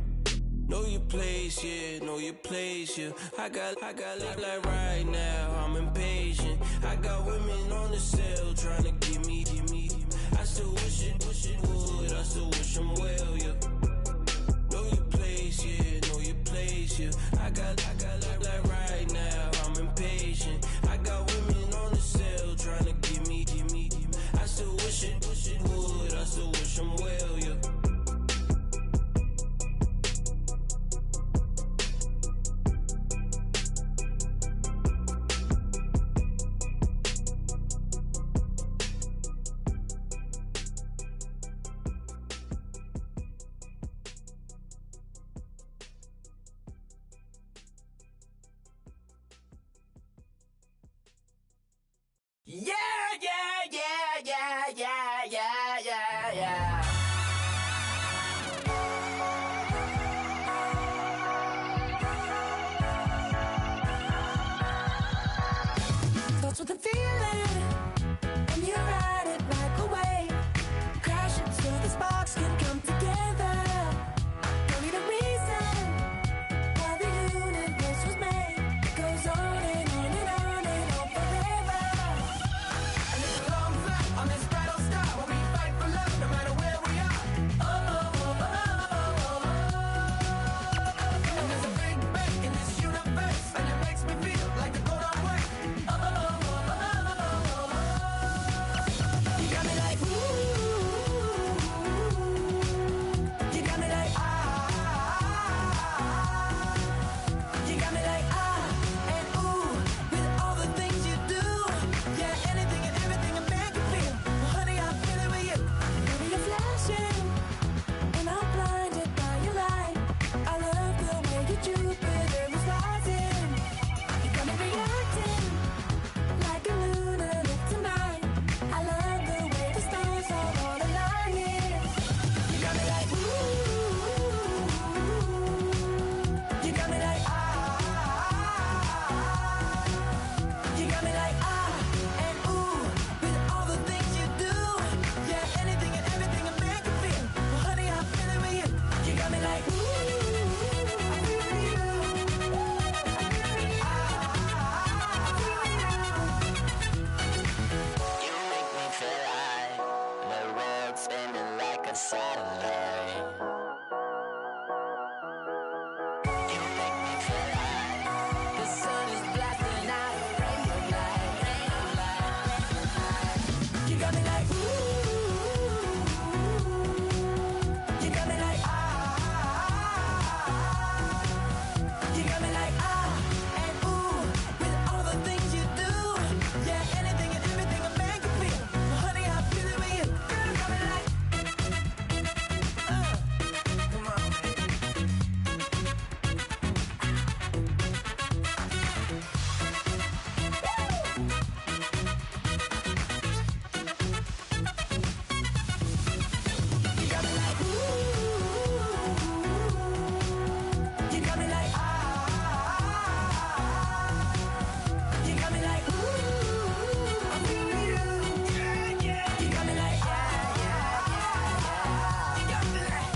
Know your place, yeah, know your place, yeah. I got like right now, I'm impatient. I got women on the the cell trying to give me. I still wish it would, I still wish him well, yeah. Know your place, yeah, know your place, yeah. I got like right now, I'm impatient. I got women on the cell trying to give me. I still wish it would, I still wish him well, yeah. Yeah. Starts with a feeling, and you ride it like a wave. Crash it so the sparks can come together. Don't need a reason why the universe was made. It goes on and on and on and on forever. And it's a long flight on this battle star where we fight for love no matter where we are. And there's a big bang in this universe, and it makes me feel like the go don't work. You got me like ooh, you got me like ah, you got me like ah and ooh, with all the things you do, yeah, anything and everything a man can feel. Well, honey, I'm feeling with you. Baby, you're flashing, and I'm blinded by your light. I love the way you Jupiter is rising. You got me reacting like a lunatic tonight. I love the way the stars are all aligning. You got me like ooh, you got me like ah, you got me like ah and ooh, with all the things you do, yeah, anything and everything a man can feel. Well, honey, I'm feeling with you. You got me like ooh, I'm feeling with you. You make me feel like the world's spinning like a satellite. You make me feel like The sun is blasting out a rainbow light. You got me like ooh, you got me like ah, you got me like ah and ooh, with all the things you do, yeah, anything and everything a man can feel. Well, honey, I'm feeling with you. Girl, you got me like come on. You got me like ooh, you got me like ah, you got me like ooh, I'm feeling you, yeah. You got me like ah, you got me like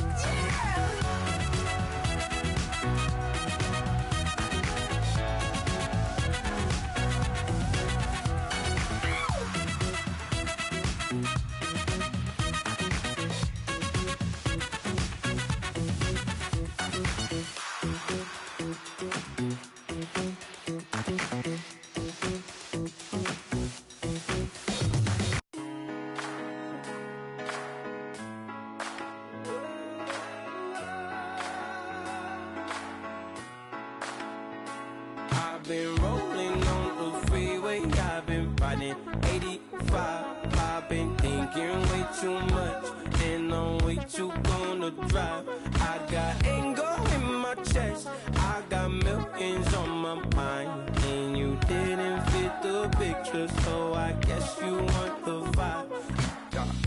I've been rolling on the freeway, I've been riding 85. I've been thinking way too much, and I'm way too gonna drive. I got anger in my chest, I got millions on my mind, and you didn't fit the picture, so I guess you want the vibe.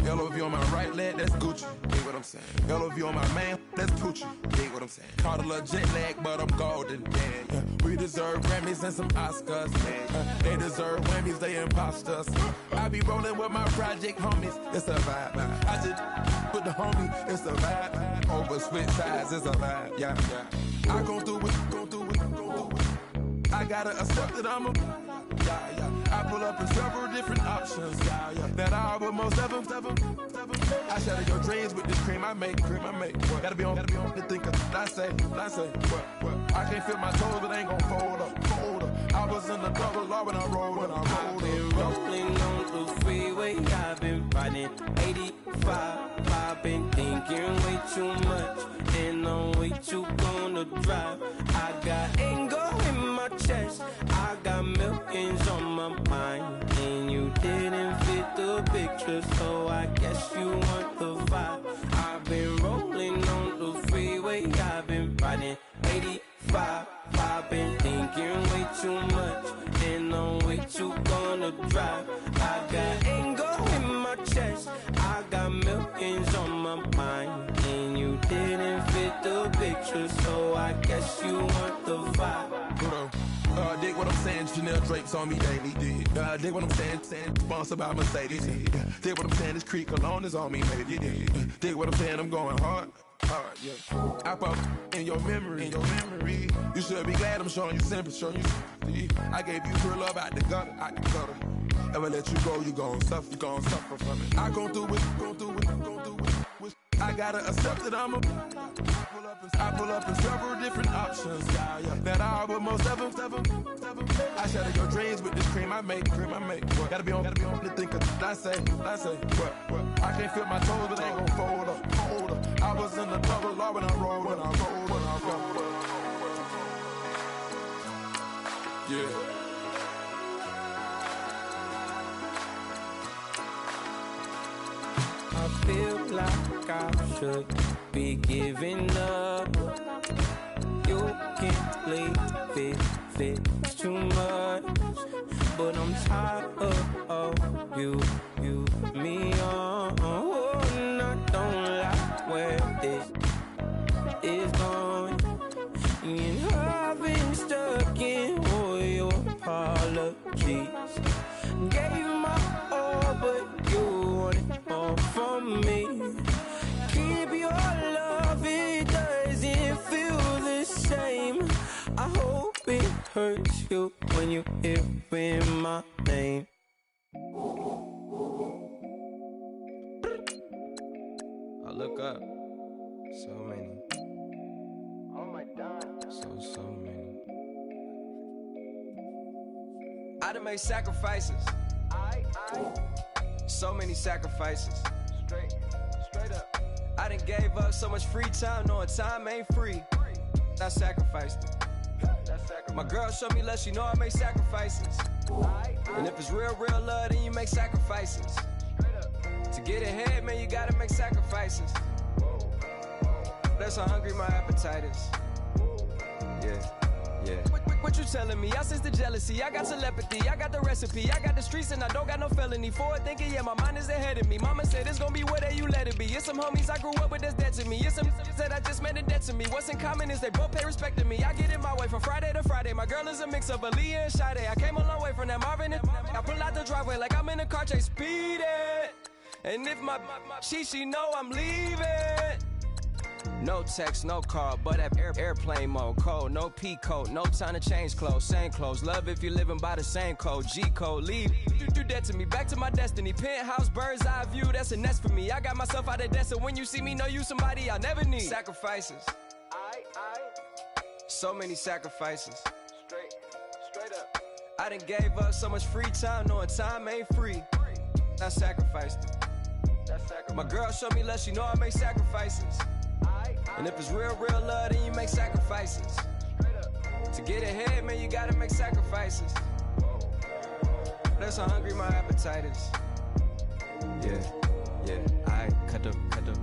LOV on my right leg, that's Gucci. Dig what I'm saying? LOV on my man, that's Poochie. Dig what I'm saying? Caught a little jet lag, but I'm golden. Yeah. We deserve Grammys and some Oscars. They deserve whammies, they imposters. I be rolling with my project homies, it's a vibe. I just with the homie, it's a vibe. Over switch sides, it's a vibe. Yeah. I gon' do it, gon' do it, gon' do it. I gotta accept that I'm a Yeah, yeah. I pull up in several different options. Yeah, yeah. That I but most of them. I shatter your dreams with this cream I make. What? Gotta be on the thinker. I say. What? I can't feel my toes, but ain't gon' fold up. I was in the double law when I rolled. I've been rolling on the freeway. I've been riding 85. I've been thinking way too much, and I'm way too gonna drive. I got anger in my chest. I got millions on my mind, and you didn't fit the picture, so I guess you want the vibe. I've been rolling on the freeway. I've been riding 85. I've been thinking way too much, and I'm way too gonna drive. I got anger in my chest. I got millions on my mind, and you didn't fit the picture, so I guess you want the vibe. Dig what I'm saying, Chanel drapes on me daily. Dig what I'm saying, sponsored by Mercedes. Dig what I'm saying, this Creek Cologne is on me, baby. Dig what I'm saying, I'm going hard, yeah. I pop in your memory. You should be glad I'm showing you sympathy. I gave you pure love out the gutter. Ever let you go, you gon' suffer from it. I gon' do it. I gotta accept that I'm a. I pull up in several different options. Yeah, yeah. That I but most of them. I shatter your dreams with this cream I make. What? Gotta be on the thinker. I say. What? I can't feel my toes, but ain't gon' fold up. I was in the double law when I rolled. Yeah. I feel like I should be giving up. You can't leave it's too much. But I'm tired of you, me on. And I don't like where this is going. And I've been stuck in all your apologies. Gave my all, but you want it all from me. Keep your love, it doesn't feel the same. I hope it hurts you when you hear my name. I look up, so many. Oh my God. So many. I done made sacrifices. So many sacrifices. Straight up. I done gave up so much free time, knowing time ain't free. I sacrificed it. My girl showed me love, she know I make sacrifices. And if it's real love, then you make sacrifices. To get ahead, man, you gotta make sacrifices. That's how hungry my appetite is. Yeah. What you telling me? I sense the jealousy, I got telepathy, I got the recipe, I got the streets and I don't got no felony. Forward thinking, yeah, my mind is ahead of me. Mama said it's gonna be whatever you let it be. It's some homies I grew up with that's dead to me. It's some that I just met in debt to me. What's in common is they both pay respect to me. I get in my way from Friday to Friday. My girl is a mix of Aaliyah and Sade. I came a long way from that Marvin and I pull out the driveway like I'm in a car chase speeding. And if my she know I'm leaving. No text, no call, but at airplane mode. Code, no P code, no time to change clothes. Same clothes, love if you're living by the same code. G code, leave, you dead to me. Back to my destiny. Penthouse, bird's eye view, that's a nest for me. I got myself out of debt, so when you see me, know you somebody I'll never need. Sacrifices. So many sacrifices. Straight up. I done gave up so much free time, knowing time ain't free. I sacrificed it. My girl showed me love, she know I make sacrifices. And if it's real love, then you make sacrifices. To get ahead, man, you gotta make sacrifices. That's how hungry my appetite is. Yeah. I cut the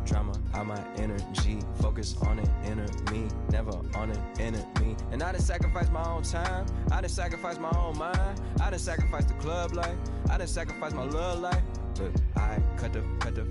drama out my energy. Focus on an inner me, never on an enemy. And I done sacrificed my own time. I done sacrificed my own mind. I done sacrificed the club life. I done sacrificed my love life. But I cut the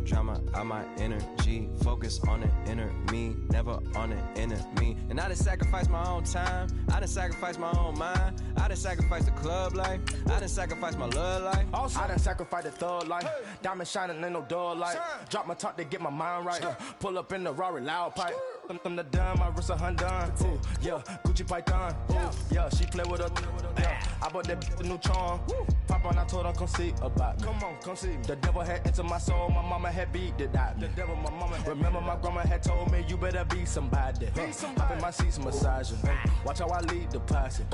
drama out my energy. Focus on an inner me, never on an enemy. And I done sacrificed my own time. I done sacrificed my own mind. I done sacrificed the club life. I done sacrificed my love life. Also, I done sacrificed the thug life. Diamond shining, ain't no dull light. Drop my top to get my mind right. Pull up in the Rari loud pipe. Them the dime, my wrist a Hyundai. Ooh, yeah, Gucci Python. Ooh, yeah, she play with her. Yeah, I bought that the new charm. Pop on, I told her come see about me. Come on, come see me. The devil had entered my soul, my mama had beat it out. The devil, my mama had. Remember my grandma had told me you better be somebody. Hop in my seats, massaging. Watch how I lead the posse.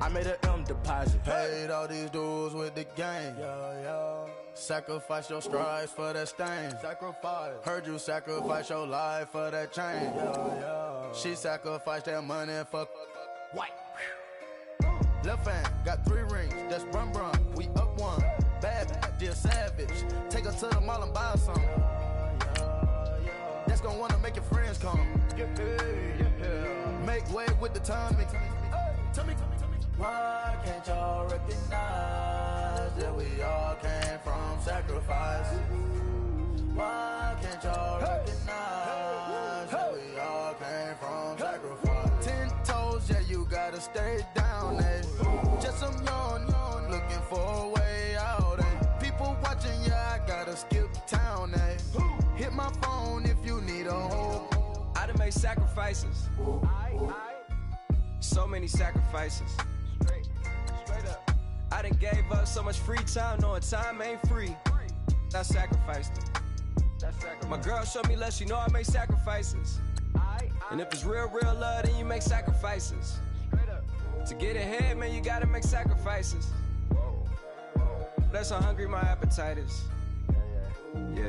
I made an M deposit. Paid all these dudes with the game. Sacrifice your strides for that stain. Sacrifice. Heard you sacrifice your life for that chain. She sacrificed that money for White. left hand. Got 3 rings. That's brum brum. We up one. Bad, dear savage. Take her to the mall and buy some. That's gonna wanna make your friends come. Make way with the timing. Tell me. Why can't y'all recognize that we all came from sacrifice? Why can't y'all recognize that we all came from sacrifice? 10 toes, yeah, you gotta stay down, eh? Just some yawn, looking for a way out, eh? People watching, yeah, I gotta skip town, eh? Hit my phone if you need a home. I done made sacrifices. So many sacrifices. Straight up. I done gave up so much free time, knowing time ain't free. I sacrificed it. My girl showed me love, she know I make sacrifices. And if it's real love, then you make sacrifices. To get ahead, man, you gotta make sacrifices. That's how hungry my appetite is. Yeah.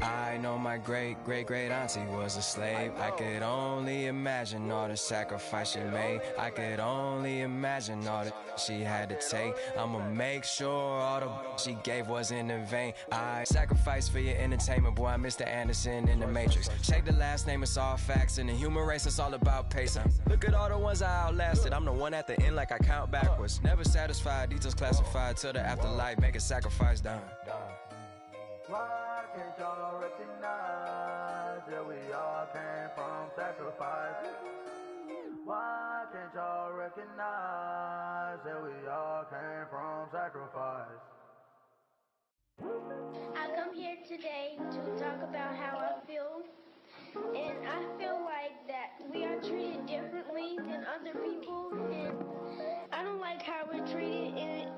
I know my great auntie was a slave. I could only imagine all the sacrifice she made. I could only imagine all that she had to take. I'ma make sure all the she gave wasn't in vain. I sacrificed for your entertainment, boy. I'm Mr. Anderson in the Matrix. Check the last name, it's all facts. In the human race, it's all about pacing. Look at all the ones I outlasted. I'm the one at the end, like I count backwards. Never satisfied, details classified till the afterlife. Make a sacrifice done. Why can't y'all recognize that we all came from sacrifice? Why can't y'all recognize that we all came from sacrifice? I come here today to talk about how I feel, and I feel like that we are treated differently than other people, and I don't like how we're treated, and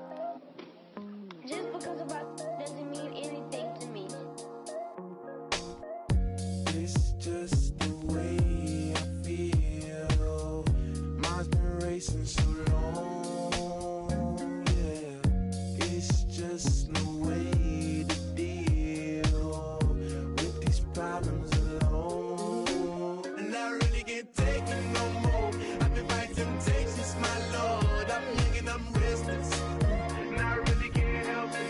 just because of us doesn't mean anything to me. It's just the way I feel. Mine's been racing so long, yeah. It's just no way to deal with these problems alone. And I really can't take it no more. I've been fighting temptations, my Lord. I'm young and I'm restless. And I really can't help it.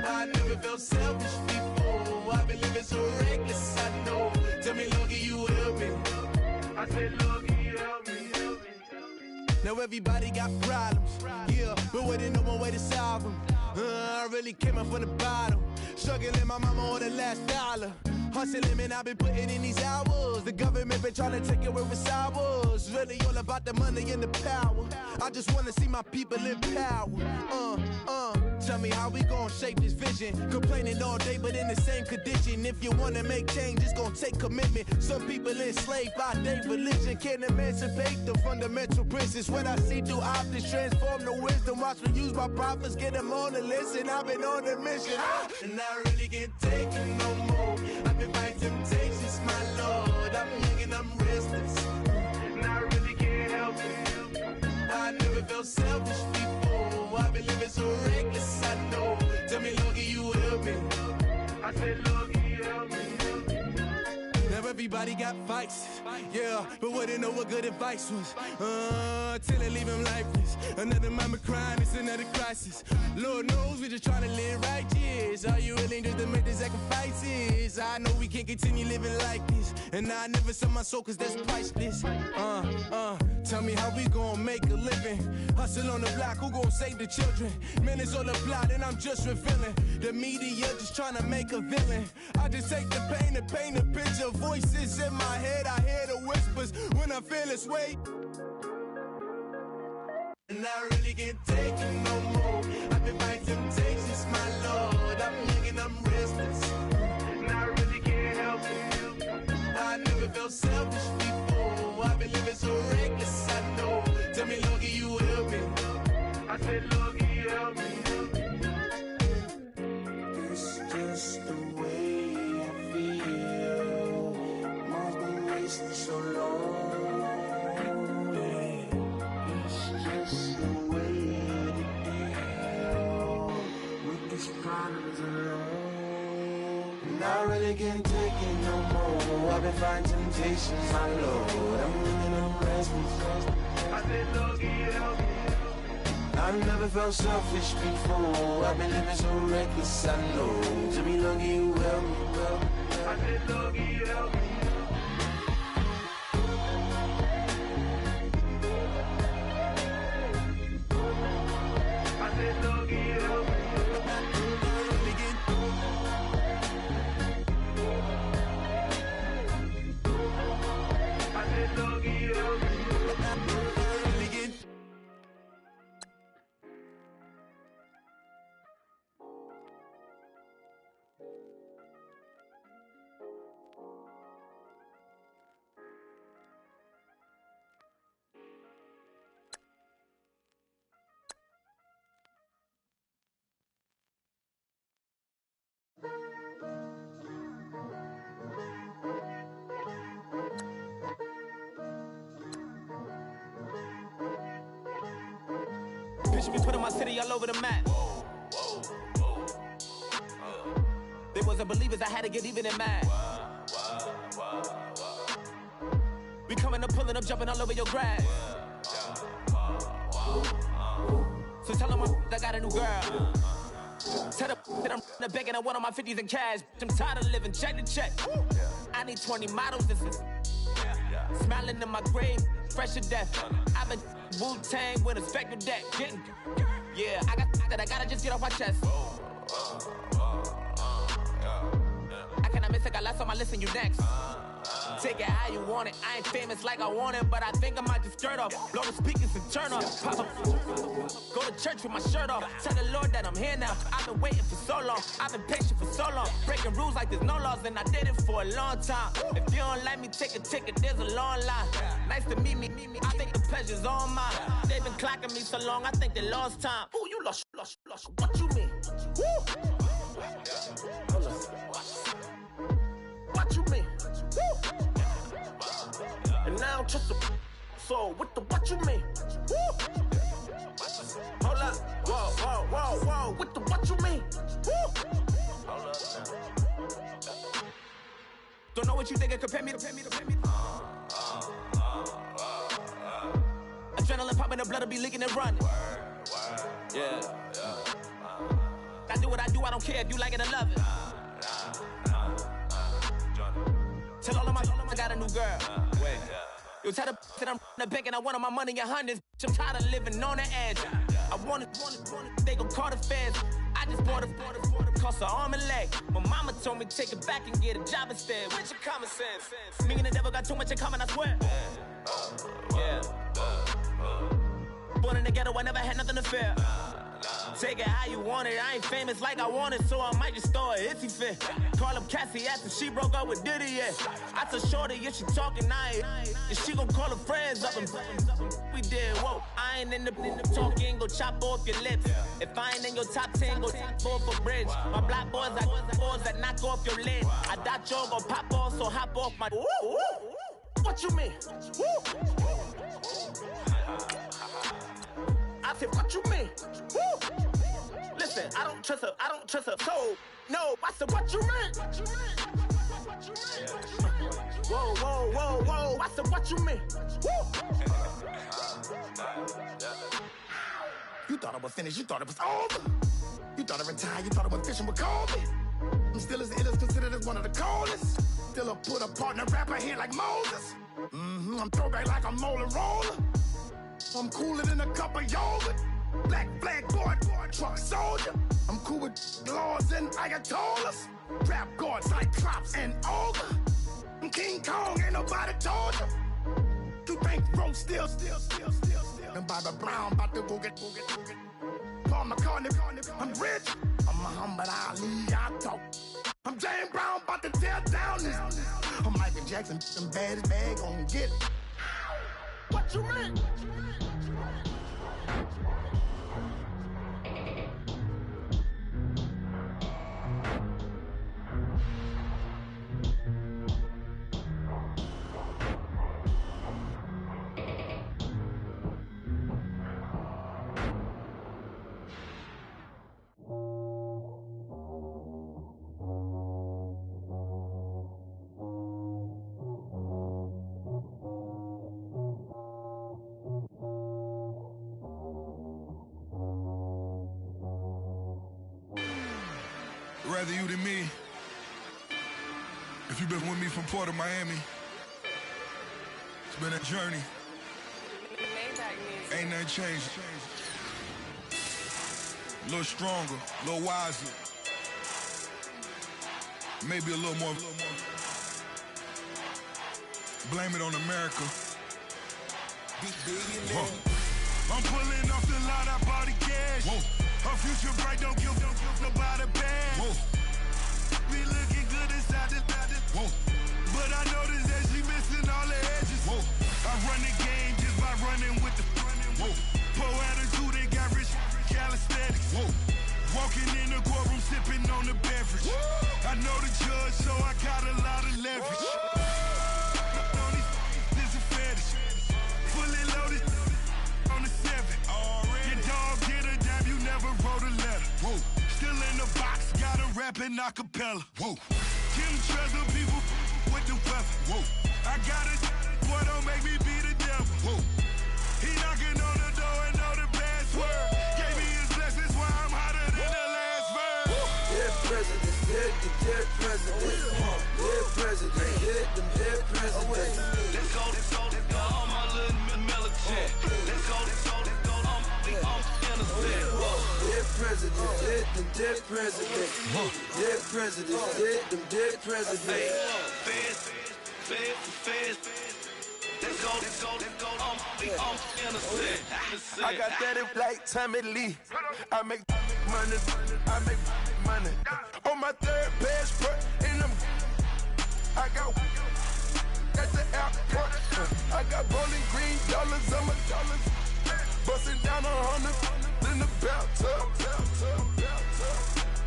I never felt selfish before. I've been living so reckless, I know. Tell me, Lord, can you help me? I said, Lord, can you help me? Now everybody got problems, yeah, but waiting no one way to solve them. I really came up from the bottom, struggling my mama on the last dollar. Hustling, man, I've been putting in these hours. The government been trying to take away with ours. Really all about the money and the power. I just wanna see my people in power. Tell me how we gon' shape this vision. Complaining all day, but in the same condition. If you wanna make change, it's gon' take commitment. Some people enslaved by their religion can't emancipate the fundamental principles. When I see through optics, transform the wisdom. Watch me use my prophets, get them on the listen. I've been on a mission, and I really can't take it no more. I've been fighting temptations, my Lord. I'm young and I'm restless, and I really can't help it. I never felt selfish before. I've been living so reckless, I know. Tell me, Lord, can you help me? I said, Lord, can you help me? Now everybody got fights, yeah, but wouldn't know what good advice was. Till they leave him lifeless. Another mama crying, it's another crisis. Lord knows we just trying to live righteous. Are you willing just to make the sacrifices? I know we can't continue living like this, and I never sell my soul cause that's priceless. Tell me how we gon' make a living. Hustle on the block, who gon' save the children? Minutes on the plot and I'm just revealing. The media just trying to make a villain. I just take the pain and paint a picture. Voices in my head, I hear the whispers when I feel this way. And I really can't take it no more. I've been fighting temptations, my Lord. I'm young and I'm restless, and I really can't help it. I never felt selfish before. I've been living so reckless, I know. Tell me, Loki, you help me. I said, Loki, help me. It's just the way I feel. Mom's been wasting so long. It's just the way to deal with these problems alone. Not really getting taken no more. I've been fighting temptations, my Lord. I'm running on restless. I said, Loki, help me. I've never felt selfish before. I've been living so reckless, I know. To be lucky, you help me, well. I said, Loki, help me. I said, Loki, help me. I said, Loki, help me. Picture me putting my city all over the map. They wasn't believers, I had to get even and mad. We coming up, pulling up, jumping all over your grass. So tell them I got a new girl. Tell them that I'm the begging, I want on my 50s in cash. I'm tired of living check to check. I need 20 models, this is smiling in my grave, fresh to death. I've been Wu-Tang with a spectral deck. Getting, yeah, I got that, I gotta just get off my chest. I cannot miss it, I last on my list and you next. Take it how you want it, I ain't famous like I want it, but I think I might just skirt off. Blow the speakers and turn off. Pop up. Go to church with my shirt off. Tell the Lord that I'm here now. I've been waiting for so long, I've been patient for so long. Breaking rules like there's no laws, and I did it for a long time. If you don't like me, take a ticket, there's a long line. Nice to meet me, I think the pleasure's all mine. They've been clocking me so long, I think they lost time. Ooh, you lost, what you mean? Woo! What you mean? Woo! And now I'm just a so what you mean? Woo! Hold up, whoa, what you mean? Woo! Hold up. Don't know what you think it compare me to. Adrenaline popping, the blood'll be leaking and running. Yeah. I do what I do, I don't care if you like it or love it. Tell all of my I got a new girl. Wait. You tell the that I'm the bank and I want all my money in hundreds. I'm tired of living on the edge. I want it, they gon' call the feds. I just bought a cost an arm and leg. My mama told me take it back and get a job instead. Where's your common sense? Me and the devil got too much in common, I swear. Yeah. Born in the ghetto, I never had nothing to fear. Take it how you want it, I ain't famous like I want it, so I might just throw a hissy fit. Call up Cassie after she broke up with Diddy, yeah. I told Shorty if she talking, and she gon' call her friends up and we did, whoa. I ain't in the talking, go chop off your lips. If I ain't in your top 10, go top off a bridge. My black boys, I got boys that knock off your lid. I doubt y'all gon' pop off, so hop off my. What you mean? I said, what you mean? Woo! Listen, I don't trust her, so, no, I said, what you mean? Whoa, I said, what you mean? Woo! You thought I was finished, you thought it was over. You thought I retired, you thought I was fishing with Kobe. I'm still as ill as considered as one of the coldest. Still a put a partner rapper here like Moses. I'm throwback like a molar roller. I'm cooler than a cup of yogurt. Black flag board, truck soldier. I'm cool with laws and Ayatollahs. Rap guards like Cyclops and Ogre. I'm King Kong, ain't nobody told you. You think Rose still. And Bobby Brown about to go get. Paul McCartney, I'm rich. I'm Muhammad Ali, I talk. I'm James Brown, about to tear down this. I'm Michael Jackson, them baddest bag gon' get it. What you mean? Rather you than me. If you've been with me from Port of Miami, it's been a journey. Ain't nothing changed. A little stronger, a little wiser. Maybe a little more. Blame it on America. I'm pulling off the lot, I bought the cash. Whoa. Her future bright, don't give nobody bad. Whoa. We looking good inside the whoa. But I noticed that she missing all the edges. Whoa. I run the game just by running with the whoa. Poor attitude, they got rich calisthenics. Whoa. Walking in the courtroom, sipping on the beverage. Whoa. I know the judge, so I got a lot of leverage. This is a fetish. Fully loaded on the 7. Your dog get a dime, you never wrote a letter. Whoa. Still in the box, got a rapping acapella. Whoa. Kim Treasure people with the weapon. Whoa. I got it, boy, don't make me be the devil. Whoa. He knocking on the door and know the password. Gave me his blessings, why I'm hotter than the last verse. Dead president, dead president. Dead president, dead president. Let's go, all my little militant. Let's go, I'm innocent. Dead president, dead president. Dead president, dead president. Feds. Let's go, I'm innocent. I got that like Tommy Lee. I make money. On my third passport, and I got at the airport. I got bowling green dollars on my dollars. Busting down 100 in the bathtub.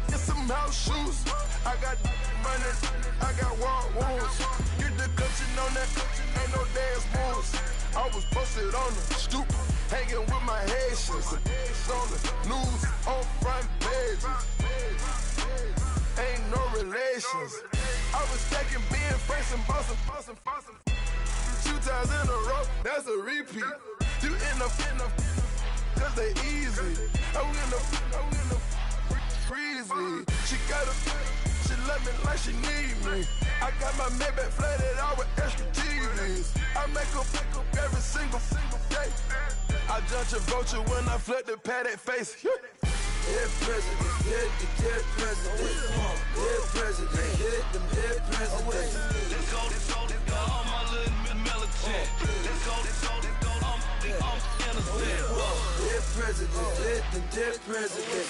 Get some house shoes. I got money. I got war wounds. Get the coaching on that. Ain't no dance moves. I was posted on the stoop, hanging with my Haitians. On the news, on front pages. Ain't no relations. I was stacking being Franks and Boston. 2 times in a row, that's a repeat. You end up, cause they easy. I'm in the breezy. She love me like she need me. I got my Maybach flooded out with extra TVs. I make up every single day. I judge a vulture when I flood the paddock face. Dead president, dead president. Dead president, dead president. Let's go, all my little militant. Let's go, I'm innocent. Dead president, dead president.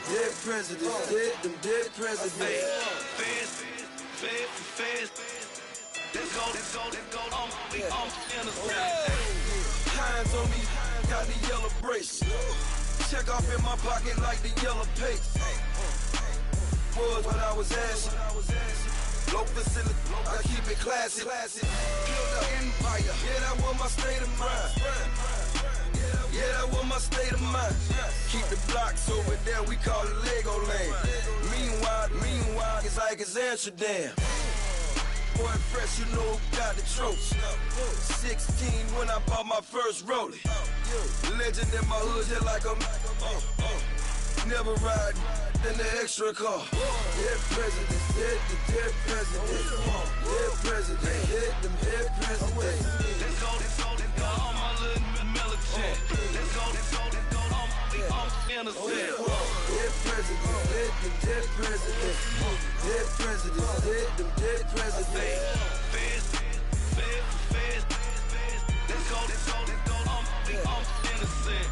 Dead president, dead president. Feds. Let's go, I'm innocent. Hands on me, got the yellow brace. Check off in my pocket like the yellow paste. Was what I was asking. Low facility, I keep it classy. Build an empire, yeah, that was my state of mind. Yeah, that was my state of mind. Keep the blocks over there, we call it Lego land. Meanwhile, it's like it's Amsterdam. Boy, fresh, you know who got the trophy. 16 when I bought my first rollie. Legend in my hood, just like a never ride in the extra car. Dead president, dead president. Dead president, dead president. Let's go, all my little militant. Let's go, I'm innocent. Dead president, dead president. Dead president, dead president. Feds. Let's go, I'm innocent.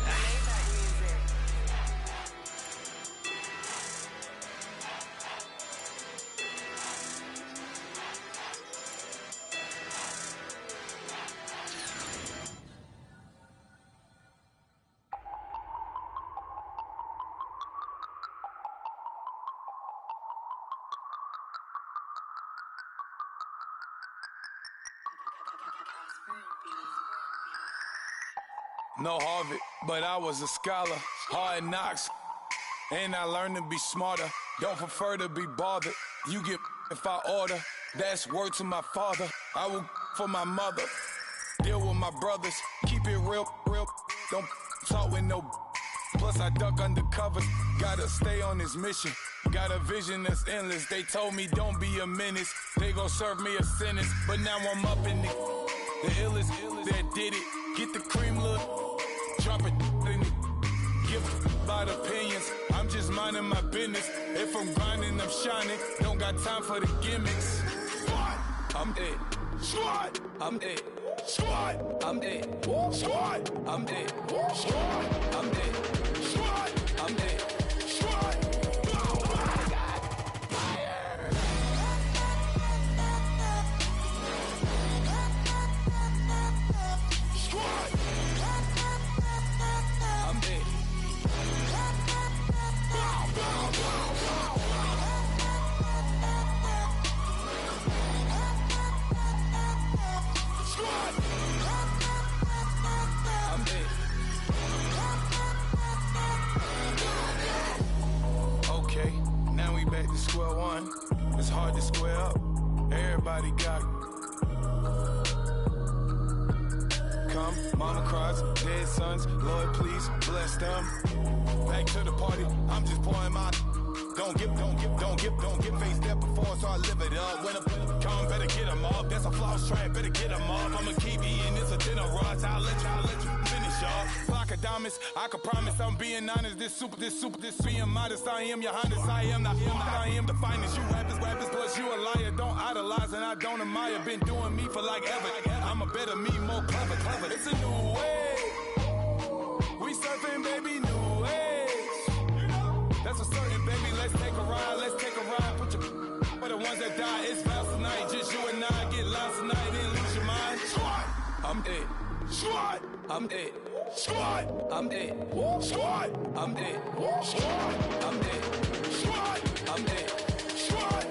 No Harvard, but I was a scholar. Hard knocks, and I learned to be smarter. Don't prefer to be bothered. You get if I order. That's word to my father. I will for my mother. Deal with my brothers. Keep it real. Don't talk with no. Plus I duck undercover. Gotta stay on this mission. Got a vision that's endless. They told me don't be a menace. They gon' serve me a sentence. But now I'm up in the illest that did it. Get the cream, look. Drop it in it. Give about opinions. I'm just minding my business. If I'm grinding, I'm shining. Don't got time for the gimmicks. Squad, I'm it. Squad, I'm it. Squad, I'm it. Squad, I'm it. Squad, I'm it. Squad, I'm it. Squad. Square one, it's hard to square up. Everybody got come, mama cries, dead sons. Lord, please bless them. Back to the party, I'm just pouring my. Don't get faced up before, so I live it up. When a come, better get them up. That's a floss track, better get them up. I'ma keep eating, it's a dinner rush. I'll let you finish up. Flock of diamonds, I can promise I'm being honest. This being modest. I am your highness, I am the finest. You rappers, plus you a liar. Don't idolize and I don't admire. Been doing me for like ever. I'm a better me, more clever. It's a new way. We surfing, baby, new age. That's a certain, baby. Let's take a ride. Put your for the ones that die. It's fast tonight. Just you and I get lost tonight. Then lose your mind. Squad, I'm it. Squad, I'm it. Squad, I'm it. Squad, I'm it. Squad, I'm it. Squad, I'm it. Squad.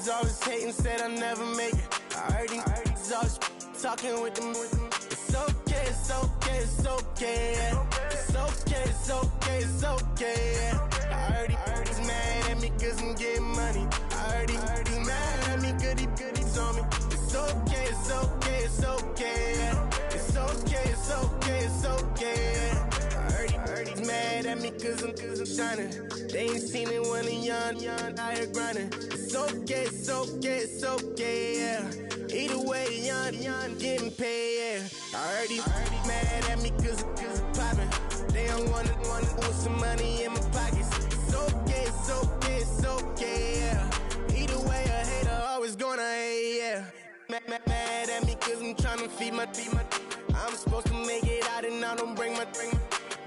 He's always hating, said I'll never make it. I heard he's always talking with them. It's okay, it's okay, it's okay. Yeah. It's okay, it's okay, it's okay. Yeah. I heard he's mad at me cause I'm getting money. I heard he's mad at me cause he's on me. It's okay, it's okay, it's okay. Yeah. It's okay, it's okay, it's okay. Yeah. I heard he's mad at me cause I'm shining. They ain't seen it when I'm young, out here grinding. It's okay, it's okay, it's okay, yeah. Either way, young, getting paid, yeah. I heard he's mad at me cause I'm poppin'. They don't wanna put some money in my pockets. It's okay, it's okay, it's okay, yeah. Either way, a hater always gonna hate, yeah. Mad at me cause I'm tryna feed my I'm supposed to make it out and I don't bring my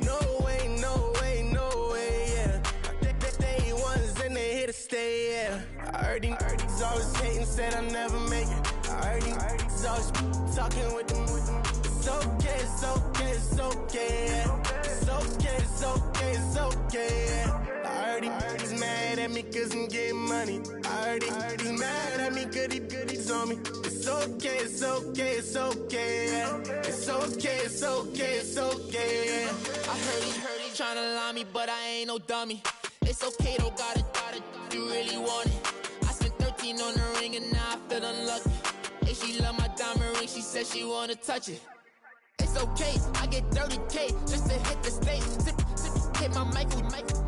No way, no way, no way, yeah. They ones and they here to stay, yeah. I heard he's always hating, said I'll never make it. I heard he's always talking with them. It's okay, it's okay, it's okay, yeah. It's okay, it's okay, it's okay, yeah. I heard he's mad at me cause I'm getting money. I heard he's mad at me cause he's on me. It's okay, it's okay, it's okay, yeah. It's okay, it's okay, it's okay, yeah. I heard he tryna lie me, but I ain't no dummy. It's okay, though, got it, you really want it. I spent 13 on the ring and now I feel unlucky. Hey, she love my diamond ring, she said she wanna touch it. It's okay, I get 30K just to hit the stage. Sip, hit my Michael,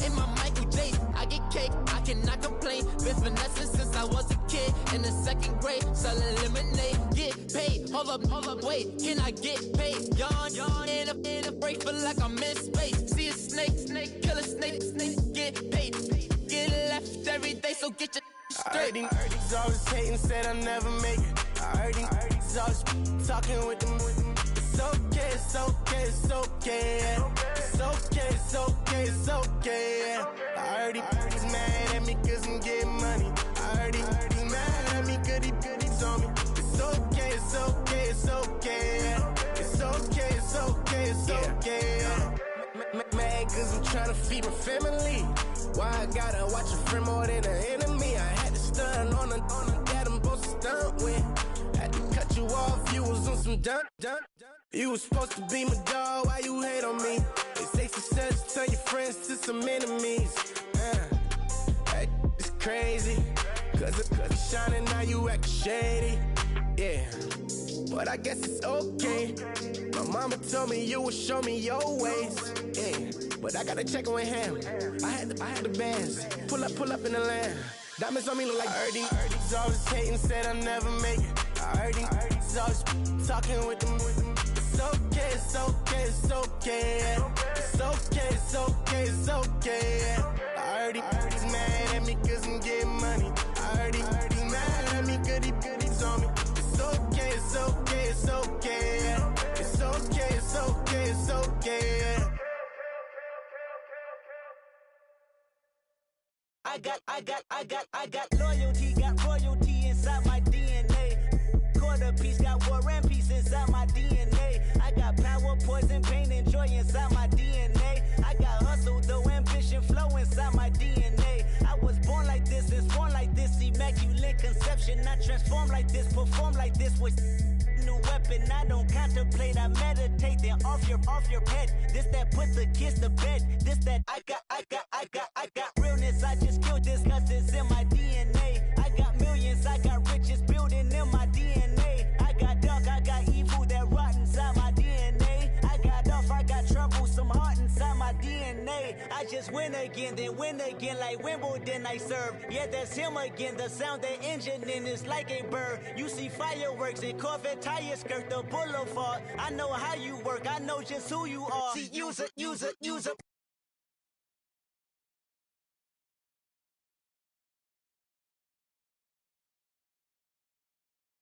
in my Michael J. I get cake, I cannot complain. Been finessing since I was a kid in the 2nd grade, selling lemonade. Get paid, hold up, wait, can I get paid? Yawn, in a break, feel like I'm in space. See a snake, kill a snake, get paid. Get left every day, so get your straight. I heard these always hating, said I'll never make it. I heard these always talking with them. It's okay, it's okay, it's okay. It's okay, it's okay, it's okay. I heard he's mad at me cause I'm getting money. I heard he's mad at me cause he's on me. It's okay, it's okay, it's okay. It's okay, it's okay, it's okay. Mad cause I'm trying to feed my family. Why I gotta watch a friend more than an enemy? I had to stun on a that I'm supposed to stunt with. Had to cut you off, you was on some dun. You was supposed to be my dog, why you hate on me? They say success turn your friends to some enemies. Hey, it's crazy. Cause it's shining, now you acting shady. Yeah, but I guess it's okay. My mama told me you would show me your ways. Yeah, but I gotta check with him. I had the bands. Pull up in the land. Diamonds on me look like I heard these always hating, said I'll never make it. I heard these always talking with them. It's okay, it's okay, it's okay. It's okay, it's okay, it's okay. I heard he's mad at me cause I'm getting money. I heard he's mad at me cause he's on me. It's okay, it's okay, it's okay. It's okay, it's okay, it's okay. I got loyalty, got royalty inside my DNA. Quarter piece, got war and peace inside my DNA. I got power, poison, pain, and joy inside my DNA. I got hustle, though, ambition, flow inside my DNA. I was born like this, and born like this, immaculate conception. I transform like this, perform like this with new weapon. I don't contemplate, I meditate. Then off your head. This that put the kids to bed. This that I got realness. I just killed this cause it's in my DNA. I got millions, I got riches building in my DNA. I got dark, I got evil that rot inside my DNA. I got off, I got trouble, some heart inside my DNA. I just win again, then win again like Wimbledon I serve. Yeah, that's him again. The sound the engine in is like a bird. You see fireworks and Corvette tires skirt the boulevard. I know how you work, I know just who you are. See, use a